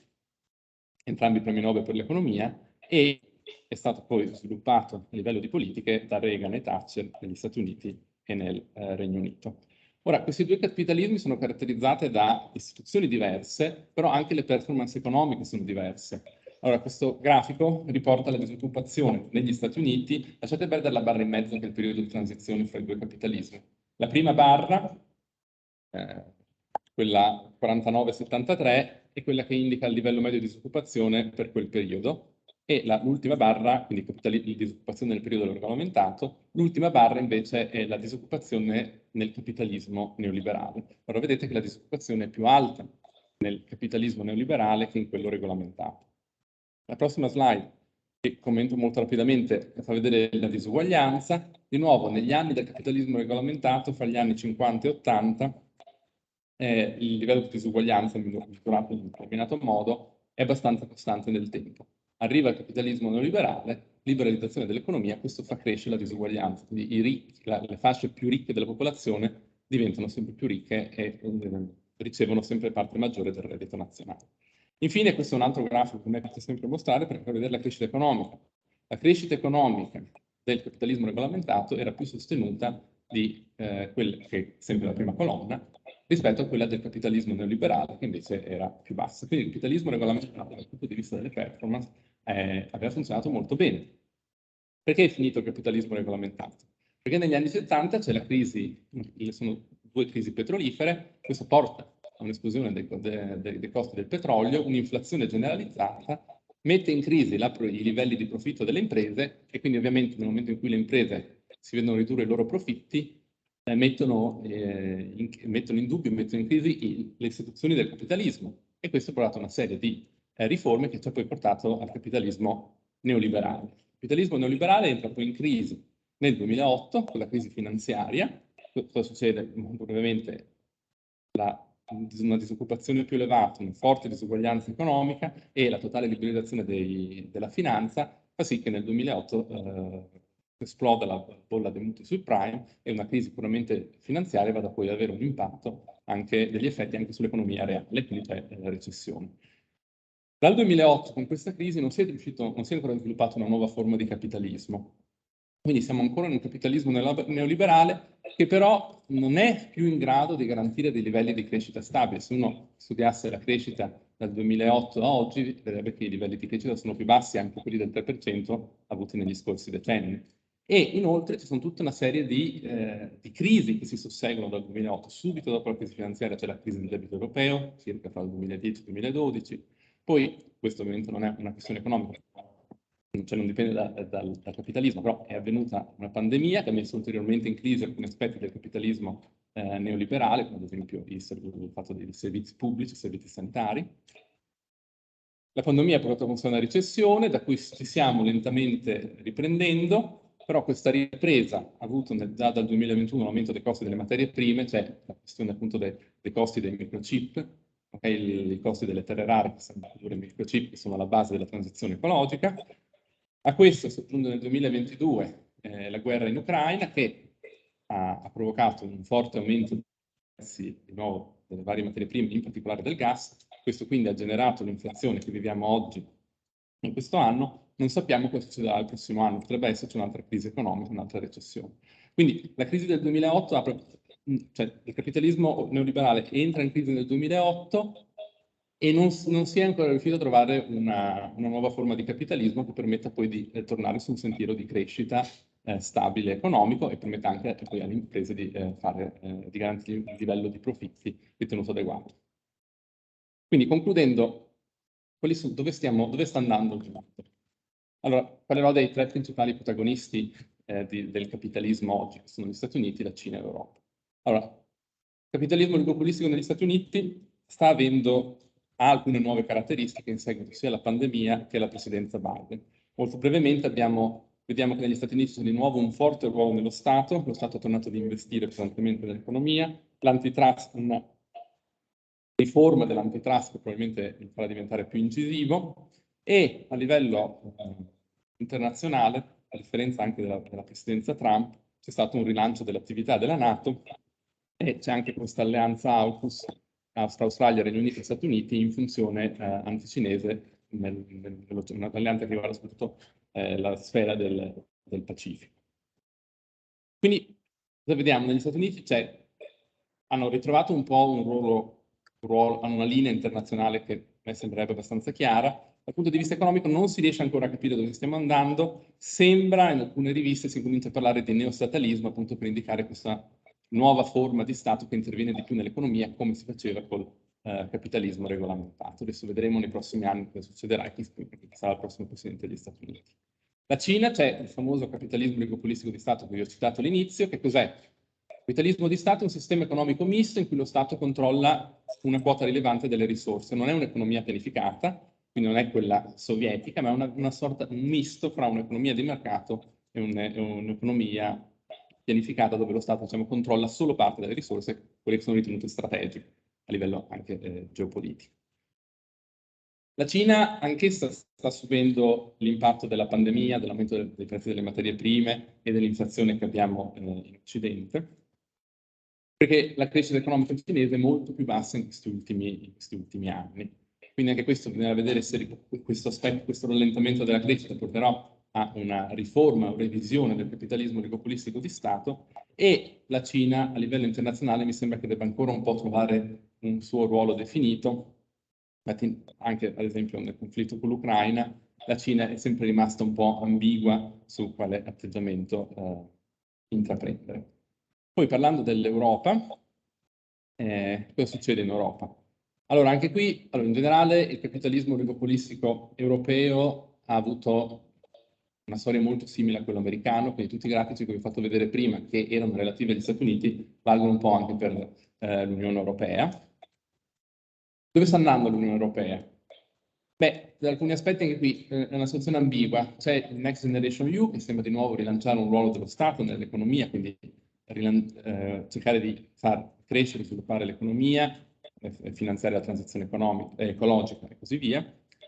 entrambi premi Nobel per l'economia, e è stato poi sviluppato a livello di politiche da Reagan e Thatcher negli Stati Uniti e nel Regno Unito. Ora, questi due capitalismi sono caratterizzati da istituzioni diverse, però anche le performance economiche sono diverse. Allora, questo grafico riporta la disoccupazione negli Stati Uniti. Lasciate perdere la barra in mezzo, che è il periodo di transizione fra i due capitalismi. La prima barra, quella 49-73, è quella che indica il livello medio di disoccupazione per quel periodo, e l'ultima barra, quindi la disoccupazione nel periodo regolamentato, l'ultima barra invece è la disoccupazione nel capitalismo neoliberale. Allora vedete che la disoccupazione è più alta nel capitalismo neoliberale che in quello regolamentato. La prossima slide, che commento molto rapidamente, fa vedere la disuguaglianza. Di nuovo, negli anni del capitalismo regolamentato, fra gli anni 50 e 80, il livello di disuguaglianza, misurato in un determinato modo, è abbastanza costante nel tempo. Arriva il capitalismo neoliberale, liberalizzazione dell'economia, questo fa crescere la disuguaglianza. Quindi i ricchi, le fasce più ricche della popolazione diventano sempre più ricche e ricevono sempre parte maggiore del reddito nazionale. Infine, questo è un altro grafico che mi piace sempre mostrare per far vedere la crescita economica. La crescita economica del capitalismo regolamentato era più sostenuta di quella che, sempre la prima colonna, rispetto a quella del capitalismo neoliberale, che invece era più bassa. Quindi il capitalismo regolamentato, dal punto di vista delle performance, aveva funzionato molto bene. Perché è finito il capitalismo regolamentato? Perché negli anni 70 c'è la crisi, sono due crisi petrolifere, questo porta a un'esplosione dei costi del petrolio, un'inflazione generalizzata, mette in crisi i livelli di profitto delle imprese, e quindi ovviamente nel momento in cui le imprese si vedono ridurre i loro profitti, mettono in dubbio, mettono in crisi le istituzioni del capitalismo, e questo ha portato a una serie di riforme che ci ha poi portato al capitalismo neoliberale. Il capitalismo neoliberale entra poi in crisi nel 2008 con la crisi finanziaria. Cosa succede? Molto brevemente, una disoccupazione più elevata, una forte disuguaglianza economica e la totale liberalizzazione della finanza fa sì che nel 2008 esploda la bolla dei mutui subprime, e una crisi puramente finanziaria vada poi ad avere un impatto, anche degli effetti anche sull'economia reale, quindi c'è la recessione. Dal 2008, con questa crisi, non si è ancora sviluppata una nuova forma di capitalismo. Quindi siamo ancora in un capitalismo neoliberale che però non è più in grado di garantire dei livelli di crescita stabili. Se uno studiasse la crescita dal 2008 a oggi, vedrebbe che i livelli di crescita sono più bassi, anche quelli del 3% avuti negli scorsi decenni. E inoltre ci sono tutta una serie di crisi che si susseguono dal 2008. Subito dopo la crisi finanziaria c'è la crisi del debito europeo, circa fra il 2010 e il 2012. Poi, questo ovviamente non è una questione economica, cioè non dipende dal capitalismo, però è avvenuta una pandemia che ha messo ulteriormente in crisi alcuni aspetti del capitalismo neoliberale, come ad esempio il fatto dei servizi pubblici, servizi sanitari. La pandemia ha portato con sé una recessione, da cui ci stiamo lentamente riprendendo, però questa ripresa ha avuto già dal 2021 un aumento dei costi delle materie prime, cioè la questione appunto dei costi dei microchip, i costi delle terre rare, che sono i microchip, che sono la base della transizione ecologica. A questo si aggiunge nel 2022 la guerra in Ucraina, che ha provocato un forte aumento dei prezzi di nuovo delle varie materie prime, in particolare del gas. Questo quindi ha generato l'inflazione che viviamo oggi in questo anno. Non sappiamo cosa succederà il prossimo anno, potrebbe esserci un'altra crisi economica, un'altra recessione. Quindi la crisi del 2008, cioè il capitalismo neoliberale entra in crisi nel 2008 e non si è ancora riuscito a trovare una nuova forma di capitalismo che permetta poi di tornare su un sentiero di crescita stabile economico, e permetta anche poi alle imprese di garantire un livello di profitti ritenuto adeguato. Quindi concludendo, dove sta andando il mondo? Allora, parlerò dei tre principali protagonisti del capitalismo oggi, che sono gli Stati Uniti, la Cina e l'Europa. Allora, il capitalismo oligopolistico negli Stati Uniti ha alcune nuove caratteristiche in seguito sia alla pandemia che alla presidenza Biden. Molto brevemente vediamo che negli Stati Uniti c'è di nuovo un forte ruolo nello Stato, lo Stato è tornato ad investire pesantemente nell'economia, l'antitrust, una riforma dell'antitrust che probabilmente lo farà diventare più incisivo, e a livello internazionale, a differenza anche della presidenza Trump, c'è stato un rilancio dell'attività della NATO, e c'è anche questa alleanza AUKUS, Australia, Regno Unito e Stati Uniti, in funzione anticinese, un'alleanza che riguarda soprattutto la sfera del Pacifico. Quindi, cosa vediamo? Negli Stati Uniti hanno ritrovato un po' un ruolo, hanno una linea internazionale che a me sembrerebbe abbastanza chiara, dal punto di vista economico non si riesce ancora a capire dove stiamo andando, sembra in alcune riviste si comincia a parlare di neostatalismo appunto per indicare questa nuova forma di Stato che interviene di più nell'economia come si faceva col capitalismo regolamentato. Adesso vedremo nei prossimi anni cosa succederà e chi sarà il prossimo presidente degli Stati Uniti. La Cina c'è il famoso capitalismo oligopolistico di Stato che vi ho citato all'inizio. Che cos'è? Il capitalismo di Stato è un sistema economico misto in cui lo Stato controlla una quota rilevante delle risorse. Non è un'economia pianificata, quindi non è quella sovietica, ma è una sorta, un misto fra un'economia di mercato e un'economia pianificata dove lo Stato, diciamo, controlla solo parte delle risorse, quelle che sono ritenute strategiche a livello anche geopolitico. La Cina anch'essa sta subendo l'impatto della pandemia, dell'aumento dei prezzi delle materie prime e dell'inflazione che abbiamo in Occidente, perché la crescita economica cinese è molto più bassa in questi ultimi anni. Quindi anche questo bisogna vedere se questo aspetto, questo rallentamento della crescita porterà a una riforma o revisione del capitalismo oligopolistico di Stato, e la Cina a livello internazionale mi sembra che debba ancora un po' trovare un suo ruolo definito. Infatti anche ad esempio nel conflitto con l'Ucraina la Cina è sempre rimasta un po' ambigua su quale atteggiamento intraprendere. Poi parlando dell'Europa, cosa succede in Europa? Allora anche qui, in generale, il capitalismo oligopolistico europeo ha avuto una storia molto simile a quello americano, quindi tutti i grafici che vi ho fatto vedere prima, che erano relativi agli Stati Uniti, valgono un po' anche per l'Unione Europea. Dove sta andando l'Unione Europea? Beh, da alcuni aspetti anche qui è una situazione ambigua. C'è il Next Generation EU che sembra di nuovo rilanciare un ruolo dello Stato nell'economia, quindi cercare di far crescere e sviluppare l'economia, finanziare la transizione ecologica e così via.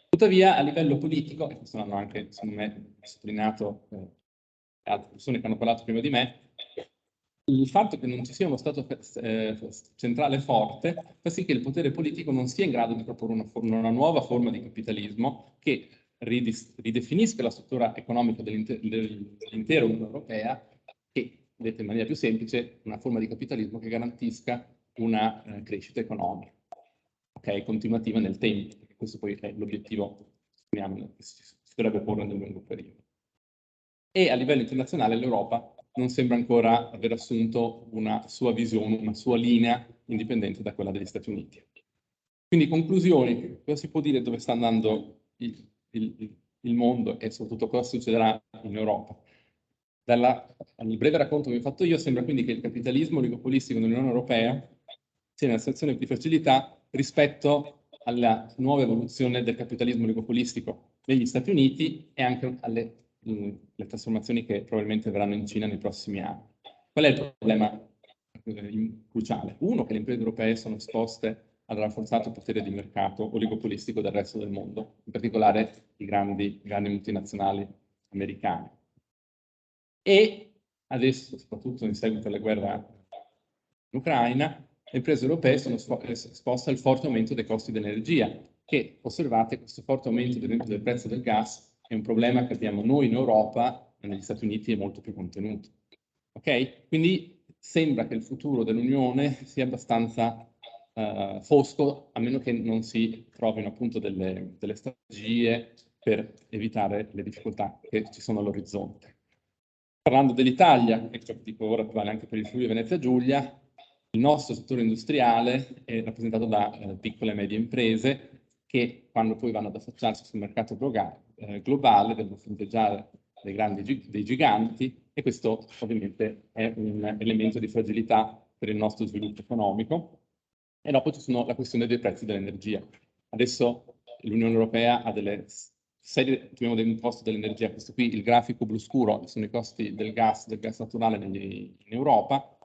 Tuttavia, a livello politico, e questo hanno anche, secondo me, sottolineato altre persone che hanno parlato prima di me, il fatto che non ci sia uno Stato centrale forte fa sì che il potere politico non sia in grado di proporre una nuova forma di capitalismo che ridefinisca la struttura economica dell'intera Unione Europea e, detto in maniera più semplice, una forma di capitalismo che garantisca una crescita economica, continuativa nel tempo, perché questo poi è l'obiettivo che si dovrebbe porre nel lungo periodo. E a livello internazionale l'Europa non sembra ancora aver assunto una sua visione, una sua linea indipendente da quella degli Stati Uniti. Quindi conclusioni, cosa si può dire dove sta andando il mondo e soprattutto cosa succederà in Europa? Dal breve racconto che vi ho fatto io sembra quindi che il capitalismo oligopolistico nell'Unione Europea sia in una situazione di fragilità rispetto alla nuova evoluzione del capitalismo oligopolistico negli Stati Uniti e anche alle le trasformazioni che probabilmente verranno in Cina nei prossimi anni. Qual è il problema cruciale? Uno, che le imprese europee sono esposte al rafforzato potere di mercato oligopolistico del resto del mondo, in particolare i grandi multinazionali americane. E adesso, soprattutto in seguito alla guerra in Ucraina, le imprese europee sono esposte al forte aumento dei costi dell'energia, che, osservate, questo forte aumento del prezzo del gas è un problema che abbiamo noi in Europa, e negli Stati Uniti è molto più contenuto. Ok? Quindi sembra che il futuro dell'Unione sia abbastanza fosco, a meno che non si trovino appunto delle strategie per evitare le difficoltà che ci sono all'orizzonte. Parlando dell'Italia, e ciò che dico ora vale anche per il Friuli Venezia Giulia, il nostro settore industriale è rappresentato da piccole e medie imprese che quando poi vanno ad affacciarsi sul mercato globale devono fronteggiare dei giganti, e questo ovviamente è un elemento di fragilità per il nostro sviluppo economico. E dopo ci sono la questione dei prezzi dell'energia. Adesso l'Unione Europea ha delle serie di imposte dell'energia. Questo qui, il grafico blu scuro, sono i costi del gas naturale in Europa.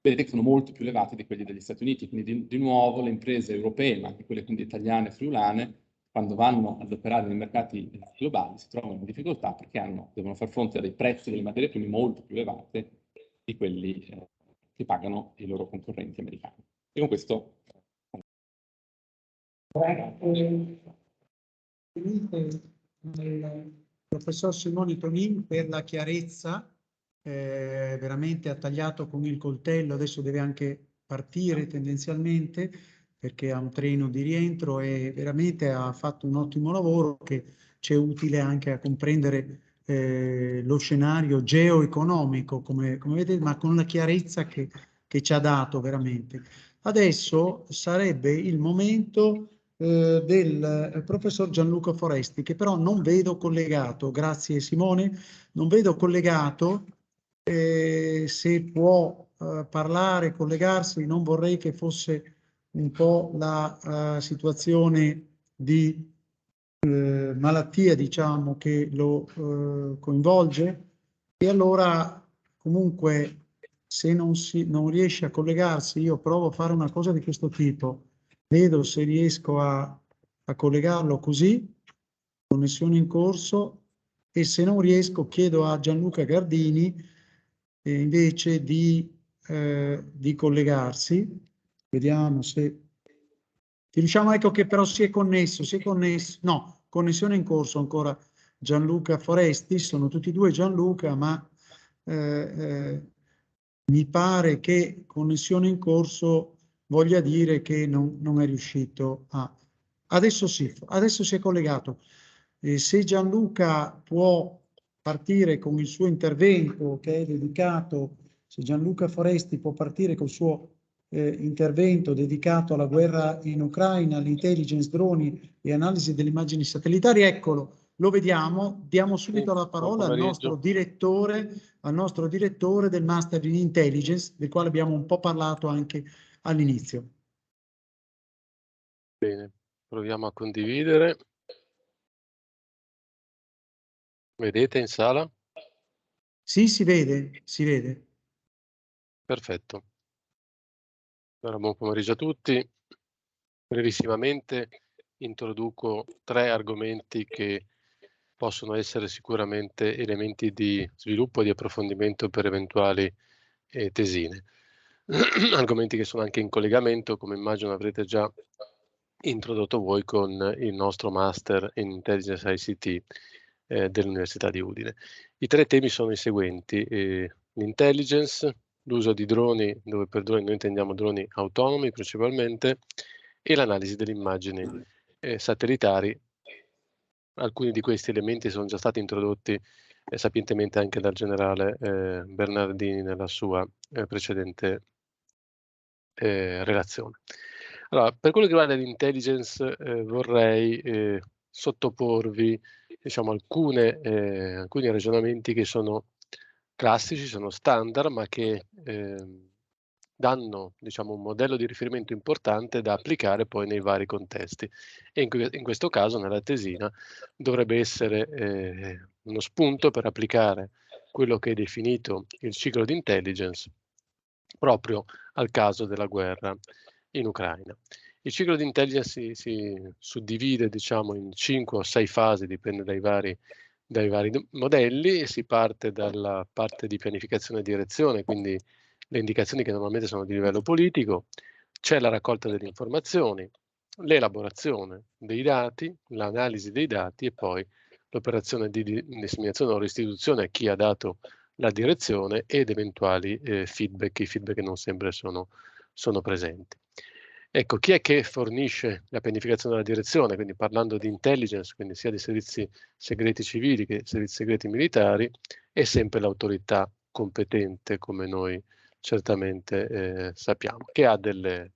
Vedete che sono molto più elevati di quelli degli Stati Uniti, quindi di nuovo le imprese europee, ma anche quelle quindi italiane e friulane, quando vanno ad operare nei mercati globali si trovano in difficoltà perché devono far fronte a dei prezzi delle materie prime molto più elevati di quelli che pagano i loro concorrenti americani. E con questo... Il professor Simone Tonin per la chiarezza, veramente ha tagliato con il coltello, adesso deve anche partire tendenzialmente. perché ha un treno di rientro e veramente ha fatto un ottimo lavoro che ci è utile anche a comprendere lo scenario geoeconomico, come vedete, ma con la chiarezza che ci ha dato veramente. Adesso sarebbe il momento del professor Gianluca Foresti, che però non vedo collegato. Grazie Simone, non vedo collegato. Se può parlare, collegarsi, non vorrei che fosse un po' la situazione di malattia, diciamo, che lo coinvolge. E allora, comunque, se non riesce a collegarsi, io provo a fare una cosa di questo tipo. Vedo se riesco a collegarlo così, connessione in corso, e se non riesco chiedo a Gianluca Gardini invece di collegarsi. Vediamo se riusciamo, ecco che però si è connesso, no, connessione in corso ancora Gianluca Foresti, sono tutti e due Gianluca, ma mi pare che connessione in corso voglia dire che non è riuscito a... Adesso sì, adesso si è collegato. Se Gianluca può partire con il suo intervento che è dedicato, se Gianluca Foresti può partire col suo intervento dedicato alla guerra in Ucraina, all'intelligence, droni e analisi delle immagini satellitari, eccolo, lo vediamo, diamo subito la parola al nostro direttore del Master in Intelligence, del quale abbiamo un po' parlato anche all'inizio. Bene, proviamo a condividere. Vedete in sala? Sì, si vede, si vede. Perfetto. Allora, buon pomeriggio a tutti. Brevissimamente introduco 3 argomenti che possono essere sicuramente elementi di sviluppo e di approfondimento per eventuali tesine. Argomenti che sono anche in collegamento, come immagino avrete già introdotto voi, con il nostro Master in Intelligence ICT dell'Università di Udine. I 3 temi sono i seguenti: l'intelligence, l'uso di droni, dove per droni noi intendiamo droni autonomi principalmente, e l'analisi delle immagini satellitari. Alcuni di questi elementi sono già stati introdotti sapientemente anche dal generale Bernardini nella sua precedente relazione. Allora, per quello che riguarda l'intelligence, vorrei sottoporvi, diciamo, alcuni ragionamenti che sono classici, sono standard, ma che danno, diciamo, un modello di riferimento importante da applicare poi nei vari contesti. E in questo caso, nella tesina, dovrebbe essere uno spunto per applicare quello che è definito il ciclo di intelligence proprio al caso della guerra in Ucraina. Il ciclo di intelligence si suddivide, diciamo, in 5 o 6 fasi, dipende dai vari modelli, e si parte dalla parte di pianificazione e direzione, quindi le indicazioni che normalmente sono di livello politico, c'è la raccolta delle informazioni, l'elaborazione dei dati, l'analisi dei dati e poi l'operazione di disseminazione o restituzione a chi ha dato la direzione ed eventuali feedback, i feedback che non sempre sono presenti. Ecco, chi è che fornisce la pianificazione della direzione? Quindi parlando di intelligence, quindi sia di servizi segreti civili che servizi segreti militari, è sempre l'autorità competente, come noi certamente sappiamo, che ha delle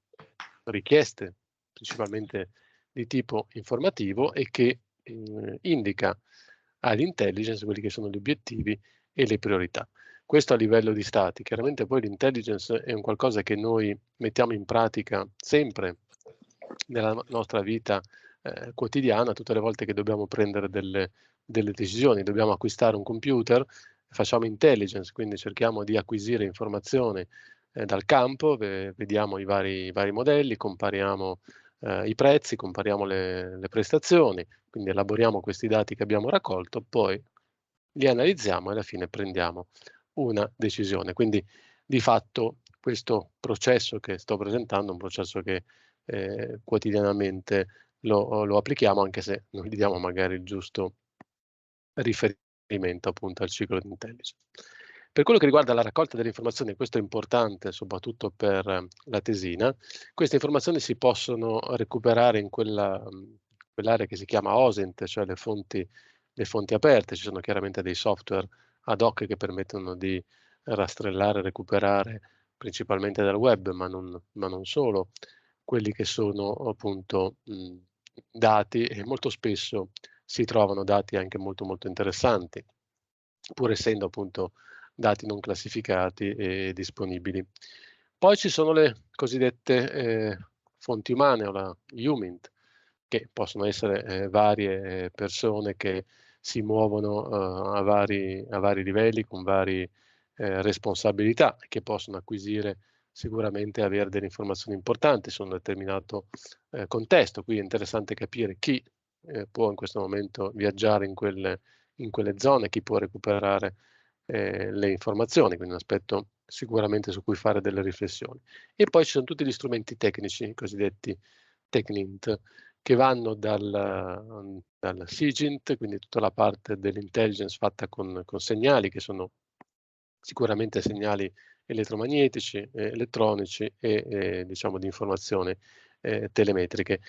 richieste principalmente di tipo informativo e che indica all'intelligence quelli che sono gli obiettivi e le priorità. Questo a livello di stati. Chiaramente poi l'intelligence è un qualcosa che noi mettiamo in pratica sempre nella nostra vita quotidiana, tutte le volte che dobbiamo prendere delle decisioni, dobbiamo acquistare un computer, facciamo intelligence, quindi cerchiamo di acquisire informazioni dal campo, vediamo i vari modelli, compariamo i prezzi, compariamo le prestazioni, quindi elaboriamo questi dati che abbiamo raccolto, poi li analizziamo e alla fine prendiamo una decisione. Quindi di fatto questo processo che sto presentando è un processo che quotidianamente lo applichiamo, anche se non gli diamo magari il giusto riferimento appunto al ciclo di intelligence. Per quello che riguarda la raccolta delle informazioni, questo è importante soprattutto per la tesina, queste informazioni si possono recuperare in quell'area che si chiama OSINT, cioè le fonti aperte. Ci sono chiaramente dei software ad hoc che permettono di rastrellare e recuperare principalmente dal web, ma non solo, quelli che sono appunto dati, e molto spesso si trovano dati anche molto molto interessanti, pur essendo appunto dati non classificati e disponibili. Poi ci sono le cosiddette fonti umane o la HUMINT, che possono essere varie persone che si muovono a vari livelli, con varie responsabilità, che possono acquisire sicuramente, avere delle informazioni importanti su un determinato contesto. Qui è interessante capire chi può in questo momento viaggiare in quelle zone, chi può recuperare le informazioni, quindi un aspetto sicuramente su cui fare delle riflessioni. E poi ci sono tutti gli strumenti tecnici, i cosiddetti TechNint, che vanno dal SIGINT, quindi tutta la parte dell'intelligence fatta con segnali, che sono sicuramente segnali elettromagnetici, elettronici e diciamo di informazioni telemetriche.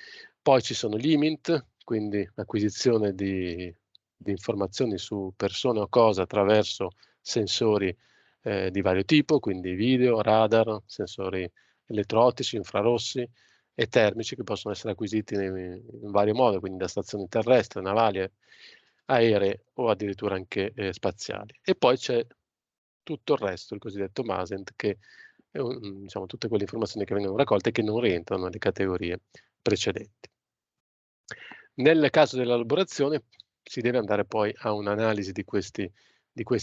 Poi ci sono gli IMINT, quindi l'acquisizione di informazioni su persone o cose attraverso sensori di vario tipo, quindi video, radar, sensori elettro-ottici, infrarossi e termici, che possono essere acquisiti in vario modo, quindi da stazioni terrestri, navali, aeree o addirittura anche spaziali. E poi c'è tutto il resto, il cosiddetto MASENT, che è diciamo, tutte quelle informazioni che vengono raccolte che non rientrano nelle categorie precedenti. Nel caso dell'elaborazione si deve andare poi a un'analisi di questi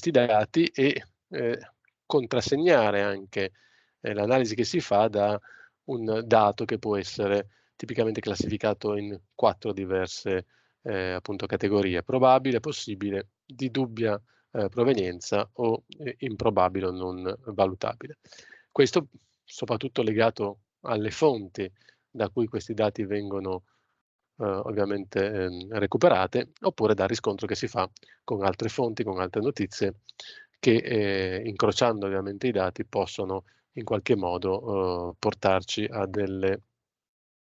dati e contrassegnare anche l'analisi che si fa da un dato che può essere tipicamente classificato in 4 diverse appunto categorie: probabile, possibile, di dubbia provenienza o improbabile o non valutabile. Questo soprattutto legato alle fonti da cui questi dati vengono ovviamente recuperate, oppure dal riscontro che si fa con altre fonti, con altre notizie, che incrociando ovviamente i dati possono in qualche modo portarci a delle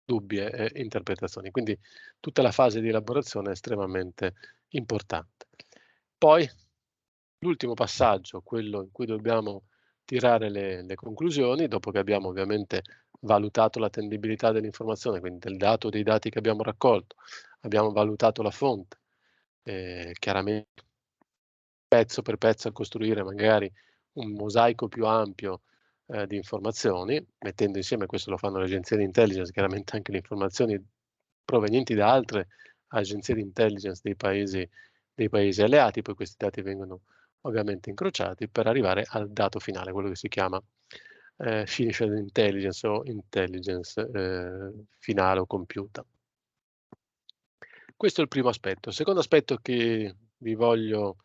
dubbie interpretazioni. Quindi tutta la fase di elaborazione è estremamente importante. Poi l'ultimo passaggio, quello in cui dobbiamo tirare le conclusioni, dopo che abbiamo ovviamente valutato l'attendibilità dell'informazione, quindi del dato o dei dati che abbiamo raccolto, abbiamo valutato la fonte, chiaramente pezzo per pezzo a costruire magari un mosaico più ampio di informazioni, mettendo insieme, questo lo fanno le agenzie di intelligence, chiaramente anche le informazioni provenienti da altre agenzie di intelligence dei paesi alleati, poi questi dati vengono ovviamente incrociati per arrivare al dato finale, quello che si chiama finished intelligence o intelligence finale o compiuta. Questo è il primo aspetto. Il secondo aspetto che vi voglio,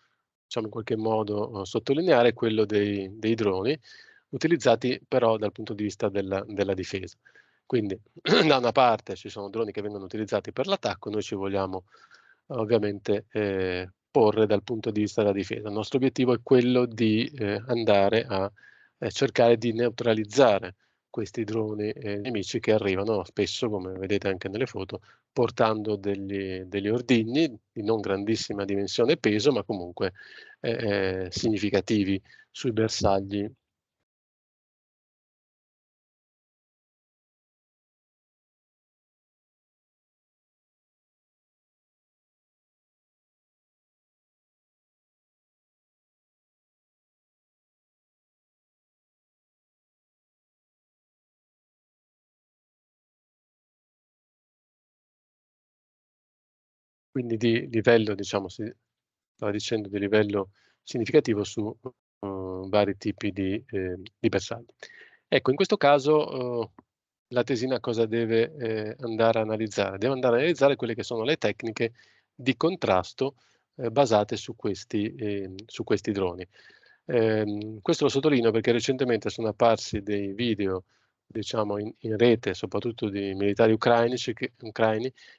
diciamo, in qualche modo sottolineare è quello dei droni, utilizzati però dal punto di vista della difesa. Quindi da una parte ci sono droni che vengono utilizzati per l'attacco, noi ci vogliamo ovviamente porre dal punto di vista della difesa. Il nostro obiettivo è quello di andare a cercare di neutralizzare questi droni nemici che arrivano spesso, come vedete anche nelle foto, portando degli ordigni di non grandissima dimensione e peso, ma comunque significativi sui bersagli. Quindi di livello, diciamo, si stava dicendo, di livello significativo su vari tipi di bersagli. Ecco, in questo caso la tesina cosa deve andare a analizzare? Deve andare a analizzare quelle che sono le tecniche di contrasto basate su questi droni. Questo lo sottolineo perché recentemente sono apparsi dei video, diciamo, in rete, soprattutto di militari ucraini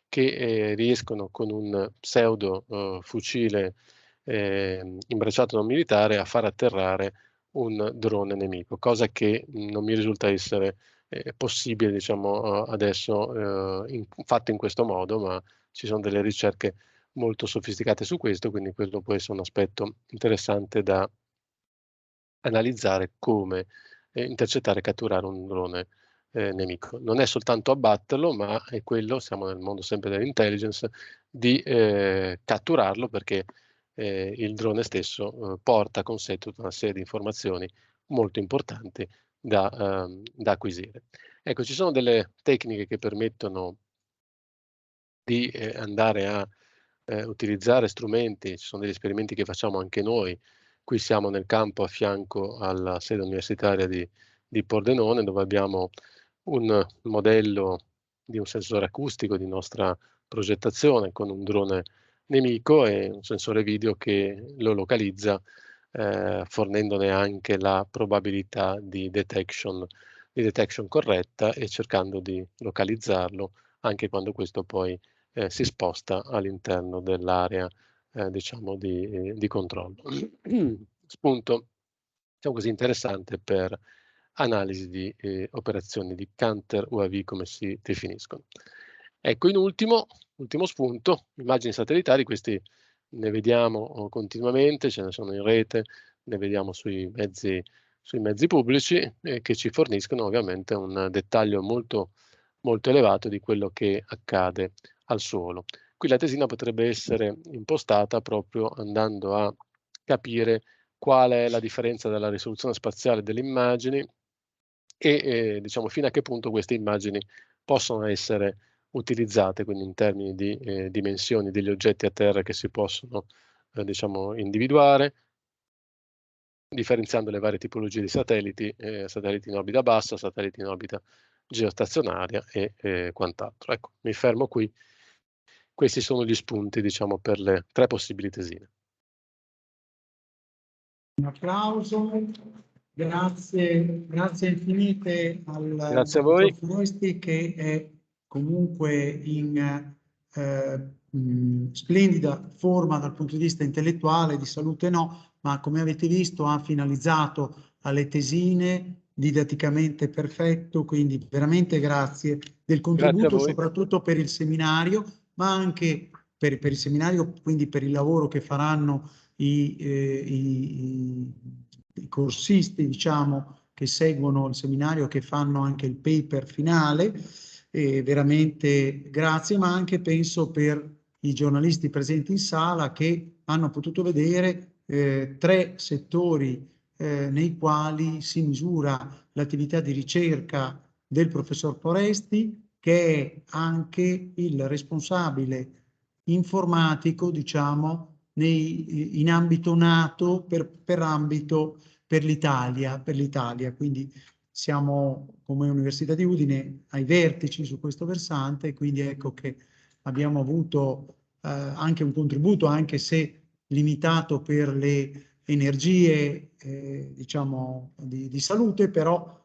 che riescono con un pseudo fucile imbracciato da un militare a far atterrare un drone nemico, cosa che non mi risulta essere possibile, diciamo, adesso fatto in questo modo, ma ci sono delle ricerche molto sofisticate su questo, quindi quello può essere un aspetto interessante da analizzare, come intercettare e catturare un drone nemico. Non è soltanto abbatterlo, ma è quello, siamo nel mondo sempre dell'intelligence, di catturarlo, perché il drone stesso porta con sé tutta una serie di informazioni molto importanti da acquisire. Ecco, ci sono delle tecniche che permettono di andare a utilizzare strumenti. Ci sono degli esperimenti che facciamo anche noi. Qui siamo nel campo a fianco alla sede universitaria di Pordenone, dove abbiamo un modello di un sensore acustico di nostra progettazione con un drone nemico e un sensore video che lo localizza, fornendone anche la probabilità di detection corretta e cercando di localizzarlo anche quando questo poi si sposta all'interno dell'area diciamo di controllo. Spunto, diciamo così, interessante per analisi di operazioni di counter UAV, come si definiscono. Ecco, in ultimo spunto, immagini satellitari. Questi ne vediamo continuamente, ce ne sono in rete, ne vediamo sui mezzi pubblici, che ci forniscono ovviamente un dettaglio molto, molto elevato di quello che accade al suolo. Qui la tesina potrebbe essere impostata proprio andando a capire qual è la differenza della risoluzione spaziale delle immagini e diciamo fino a che punto queste immagini possono essere utilizzate, quindi in termini di dimensioni degli oggetti a terra che si possono diciamo individuare, differenziando le varie tipologie di satelliti, satelliti in orbita bassa, satelliti in orbita geostazionaria e quant'altro. Ecco, mi fermo qui. Questi sono gli spunti, diciamo, per le 3 possibili tesine. Un applauso, grazie infinite al Grazie a voi. professor Foresti, che è comunque in splendida forma dal punto di vista intellettuale, di salute no, ma come avete visto ha finalizzato alle tesine, didatticamente perfetto, quindi veramente grazie del contributo, soprattutto per il seminario, ma anche per il seminario, quindi per il lavoro che faranno i corsisti, diciamo, che seguono il seminario, che fanno anche il paper finale. Veramente grazie, ma anche penso per i giornalisti presenti in sala, che hanno potuto vedere 3 settori nei quali si misura l'attività di ricerca del professor Foresti, che è anche il responsabile informatico, diciamo, in ambito NATO per l'Italia. Quindi siamo come Università di Udine ai vertici su questo versante, quindi ecco che abbiamo avuto anche un contributo, anche se limitato per le energie diciamo di salute, però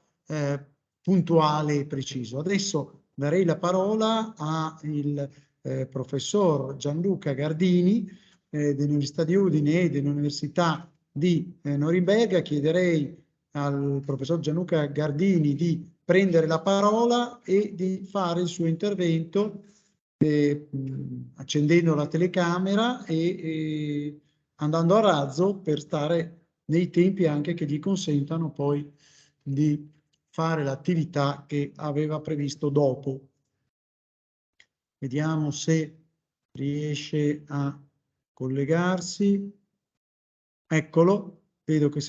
puntuale e preciso. Adesso darei la parola al professor Gianluca Gardini dell'Università di Udine e dell'Università di Norimberga. Chiederei al professor Gianluca Gardini di prendere la parola e di fare il suo intervento accendendo la telecamera e andando a razzo, per stare nei tempi anche che gli consentano poi di fare l'attività che aveva previsto dopo. Vediamo se riesce a collegarsi. Eccolo, vedo che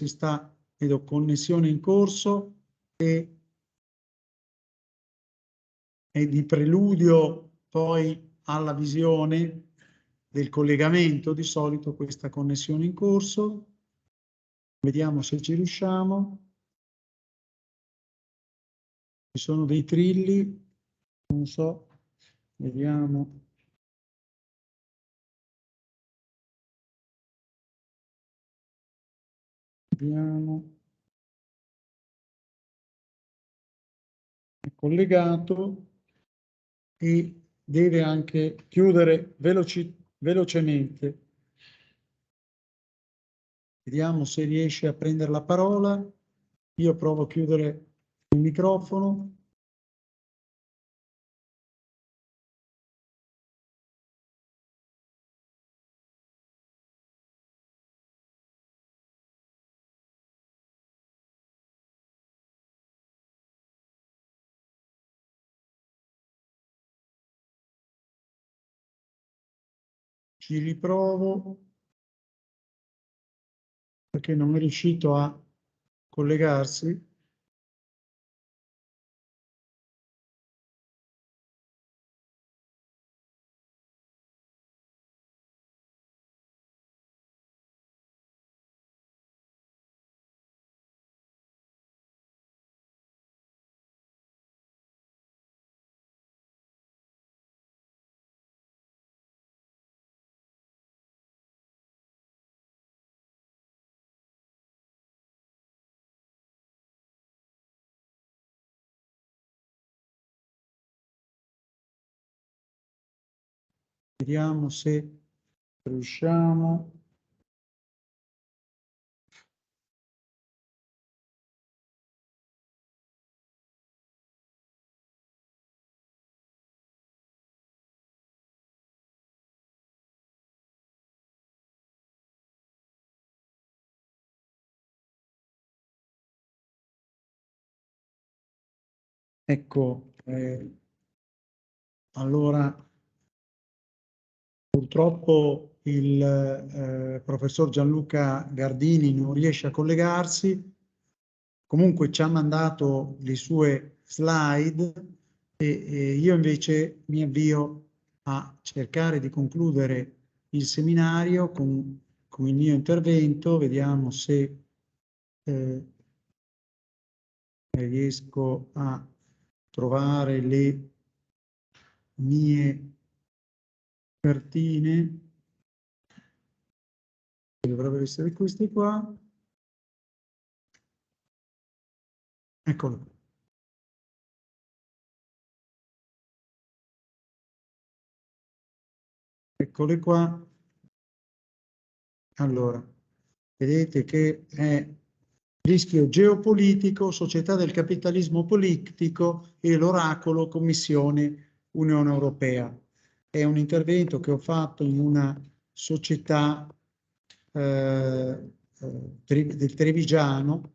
vedo connessione in corso e di preludio poi alla visione del collegamento, di solito questa connessione in corso. Vediamo se ci riusciamo. Ci sono dei trilli, non so, vediamo. Vediamo. È collegato e deve anche chiudere velocemente. Vediamo se riesce a prendere la parola. Io provo a chiudere il microfono. Ci riprovo perché non è riuscito a collegarsi. Vediamo se riusciamo. Ecco, allora purtroppo il professor Gianluca Gardini non riesce a collegarsi. Comunque ci ha mandato le sue slide e io invece mi avvio a cercare di concludere il seminario con il mio intervento. Vediamo se riesco a trovare le mie cartine. Dovrebbero essere queste qua. Eccolo. Eccole qua. Allora, vedete che è rischio geopolitico, società del capitalismo politico e l'oracolo Commissione Unione Europea. È un intervento che ho fatto in una società del Trevigiano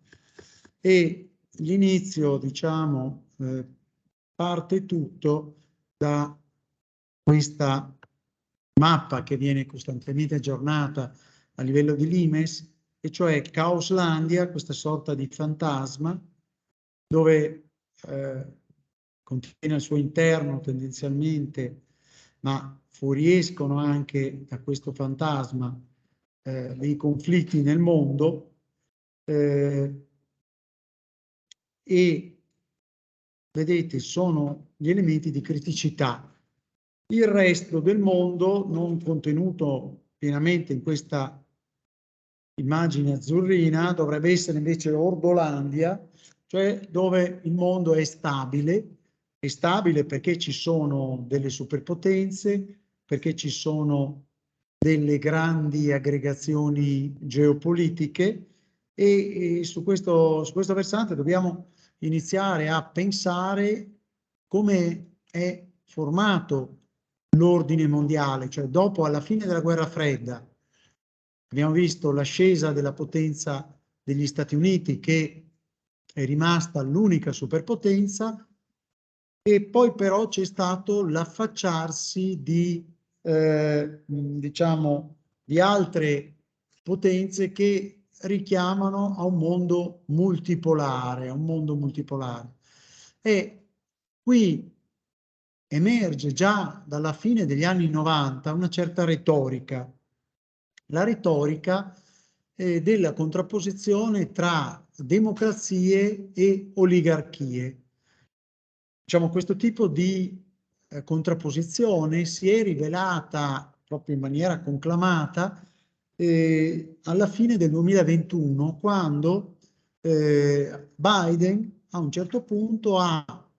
e l'inizio, diciamo, parte tutto da questa mappa che viene costantemente aggiornata a livello di Limes, e cioè Caoslandia, questa sorta di fantasma dove contiene al suo interno tendenzialmente, ma fuoriescono anche da questo fantasma dei conflitti nel mondo e vedete sono gli elementi di criticità. Il resto del mondo, non contenuto pienamente in questa immagine azzurrina, dovrebbe essere invece Ordolandia, cioè dove il mondo è stabile perché ci sono delle superpotenze, perché ci sono delle grandi aggregazioni geopolitiche e su questo versante dobbiamo iniziare a pensare come è formato l'ordine mondiale, cioè dopo, alla fine della guerra fredda, abbiamo visto l'ascesa della potenza degli Stati Uniti, che è rimasta l'unica superpotenza, e poi però c'è stato l'affacciarsi diciamo, di altre potenze che richiamano a un mondo multipolare, E qui emerge già dalla fine degli anni 90 una certa retorica, la retorica della contrapposizione tra democrazie e oligarchie. Diciamo, questo tipo di contrapposizione si è rivelata proprio in maniera conclamata alla fine del 2021, quando Biden a un certo punto ha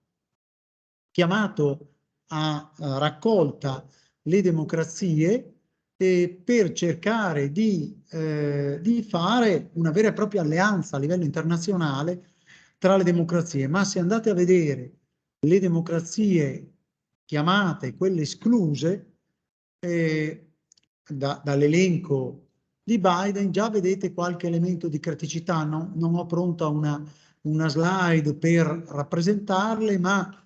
chiamato a raccolta le democrazie per cercare di fare una vera e propria alleanza a livello internazionale tra le democrazie. Ma se andate a vedere le democrazie chiamate, quelle escluse dall'elenco di Biden, già vedete qualche elemento di criticità. Non ho pronta una slide per rappresentarle, ma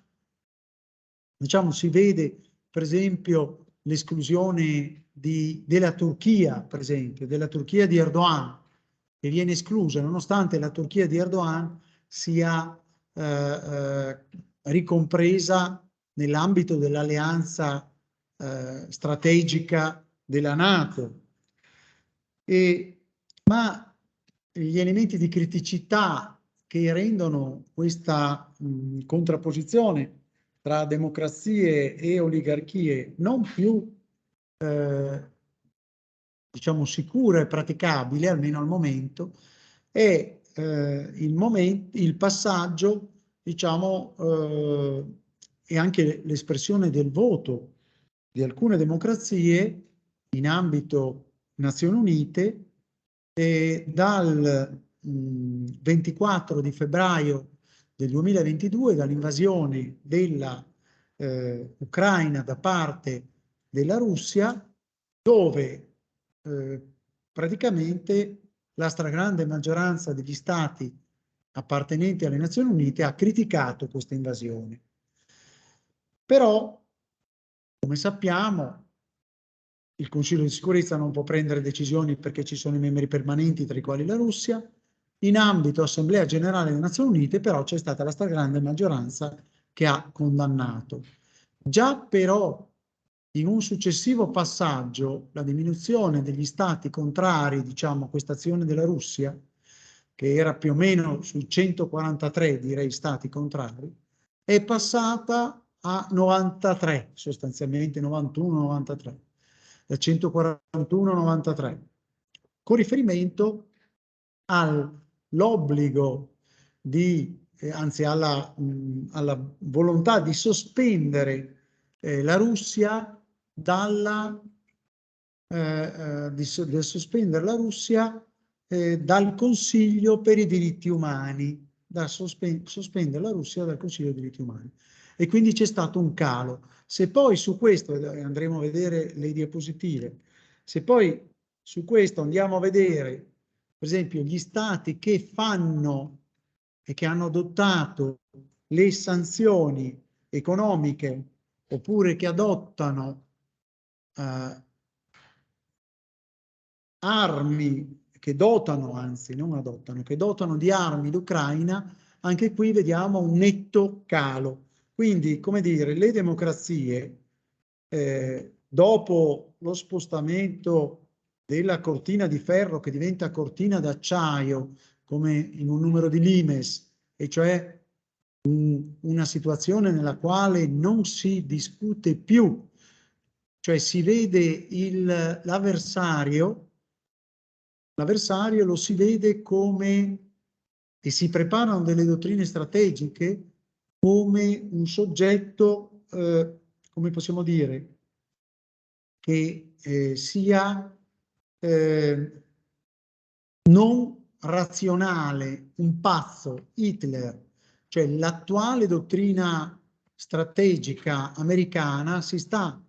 diciamo si vede per esempio l'esclusione della Turchia, per esempio, della Turchia di Erdogan, che viene esclusa nonostante la Turchia di Erdogan sia ricompresa nell'ambito dell'alleanza strategica della NATO. Ma gli elementi di criticità che rendono questa contrapposizione tra democrazie e oligarchie non più diciamo sicura e praticabile, almeno al momento, è il passaggio, diciamo, e anche l'espressione del voto di alcune democrazie in ambito Nazioni Unite dal 24 di febbraio del 2022, dall'invasione della Ucraina da parte della Russia, dove praticamente la stragrande maggioranza degli stati appartenenti alle Nazioni Unite ha criticato questa invasione. Però, come sappiamo, il Consiglio di sicurezza non può prendere decisioni perché ci sono i membri permanenti, tra i quali la Russia. In ambito Assemblea Generale delle Nazioni Unite, però, c'è stata la stragrande maggioranza che ha condannato. Già però in un successivo passaggio la diminuzione degli stati contrari, diciamo, a questa azione della Russia, che era più o meno sui 143, direi, stati contrari, è passata a 93, sostanzialmente 91-93, da 141-93, con riferimento all'obbligo di, anzi alla volontà di sospendere la Russia dal Consiglio per i diritti umani, sospendere la Russia dal Consiglio dei diritti umani. E quindi c'è stato un calo. Se poi su questo, andremo a vedere le diapositive, se poi su questo andiamo a vedere, per esempio, gli stati che fanno e che hanno adottato le sanzioni economiche oppure che adottano armi, che dotano, anzi non adottano, che dotano di armi l'Ucraina, anche qui vediamo un netto calo. Quindi, come dire, le democrazie, dopo lo spostamento della cortina di ferro che diventa cortina d'acciaio, come in un numero di Limes, e cioè una situazione nella quale non si discute più, cioè si vede l'avversario lo si vede come, e si preparano delle dottrine strategiche come un soggetto, come possiamo dire, che sia non razionale, un pazzo, Hitler. Cioè l'attuale dottrina strategica americana si sta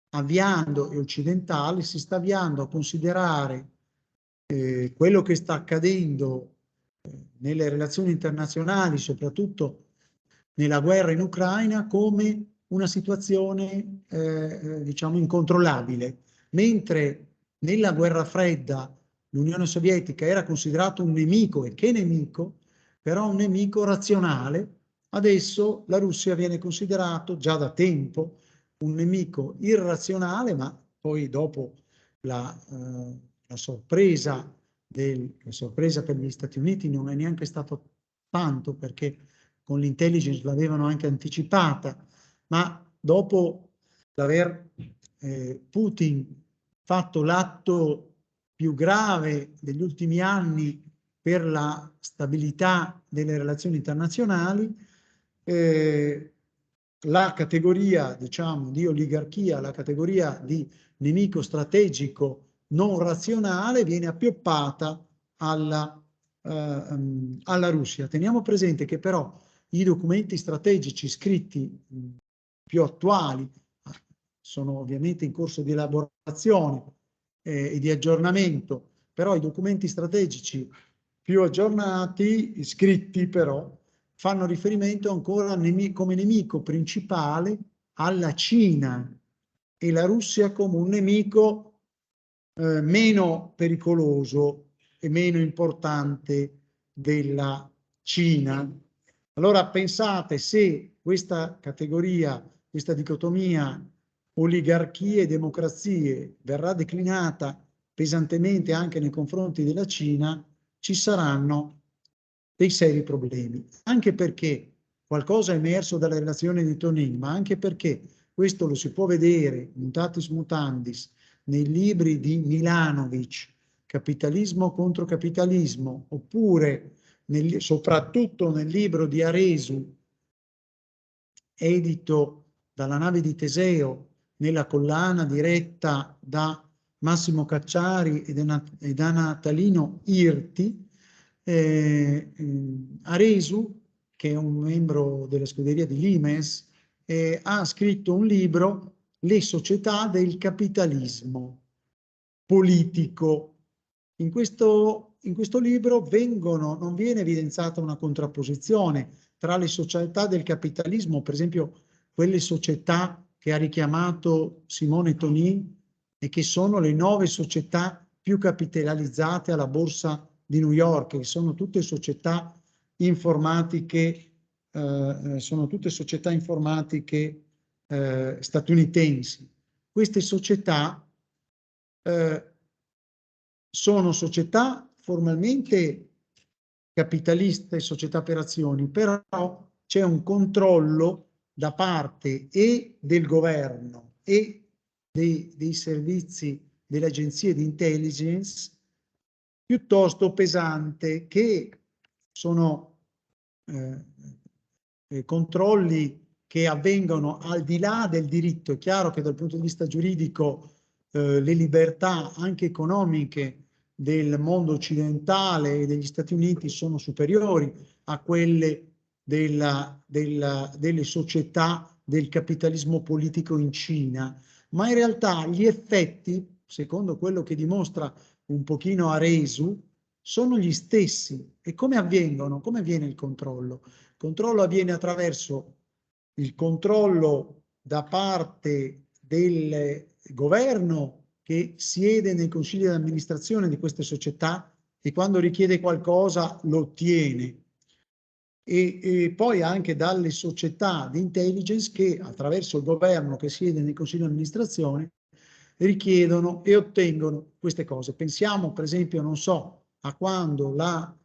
avviando, e occidentale, si sta avviando a considerare quello che sta accadendo nelle relazioni internazionali, soprattutto nella guerra in Ucraina, come una situazione diciamo incontrollabile, mentre nella guerra fredda l'Unione Sovietica era considerato un nemico, e che nemico, però un nemico razionale. Adesso la Russia viene considerato già da tempo un nemico irrazionale, ma poi dopo la sorpresa per gli Stati Uniti non è neanche stato tanto, perché con l'intelligence l'avevano anche anticipata, ma dopo l'aver Putin fatto l'atto più grave degli ultimi anni per la stabilità delle relazioni internazionali, la categoria, diciamo, di oligarchia, la categoria di nemico strategico non razionale viene appioppata alla Russia. Teniamo presente che però i documenti strategici scritti più attuali sono ovviamente in corso di elaborazione e di aggiornamento, però i documenti strategici più aggiornati, scritti però, fanno riferimento ancora come nemico principale alla Cina e la Russia come un nemico meno pericoloso e meno importante della Cina. Allora pensate, se questa categoria, questa dicotomia oligarchie e democrazie verrà declinata pesantemente anche nei confronti della Cina, ci saranno dei seri problemi, anche perché qualcosa è emerso dalla relazione di Tonin, ma anche perché questo lo si può vedere mutatis mutandis nei libri di Milanovic, Capitalismo contro capitalismo, oppure soprattutto nel libro di Aresu, edito dalla nave di Teseo, nella collana diretta da Massimo Cacciari e da Natalino Irti. Aresu, che è un membro della scuderia di Limes, ha scritto un libro, Le società del capitalismo politico. In questo libro non viene evidenziata una contrapposizione tra le società del capitalismo, per esempio quelle società che ha richiamato Simone Tonin e che sono le 9 società più capitalizzate alla borsa di New York, che sono tutte società informatiche, statunitensi. Queste società sono società formalmente capitaliste, società per azioni, però c'è un controllo da parte e del governo e dei servizi delle agenzie di intelligence piuttosto pesante, che sono controlli che avvengono al di là del diritto. È chiaro che dal punto di vista giuridico le libertà anche economiche del mondo occidentale e degli Stati Uniti sono superiori a quelle delle società del capitalismo politico in Cina, ma in realtà gli effetti, secondo quello che dimostra un pochino Aresu, sono gli stessi. E come avvengono? Come avviene il controllo? Il controllo avviene attraverso il controllo da parte del governo che siede nei consigli di amministrazione di queste società e quando richiede qualcosa lo ottiene, e poi anche dalle società di intelligence che attraverso il governo che siede nei consigli di amministrazione richiedono e ottengono queste cose. Pensiamo per esempio, non so, a quando l'Apple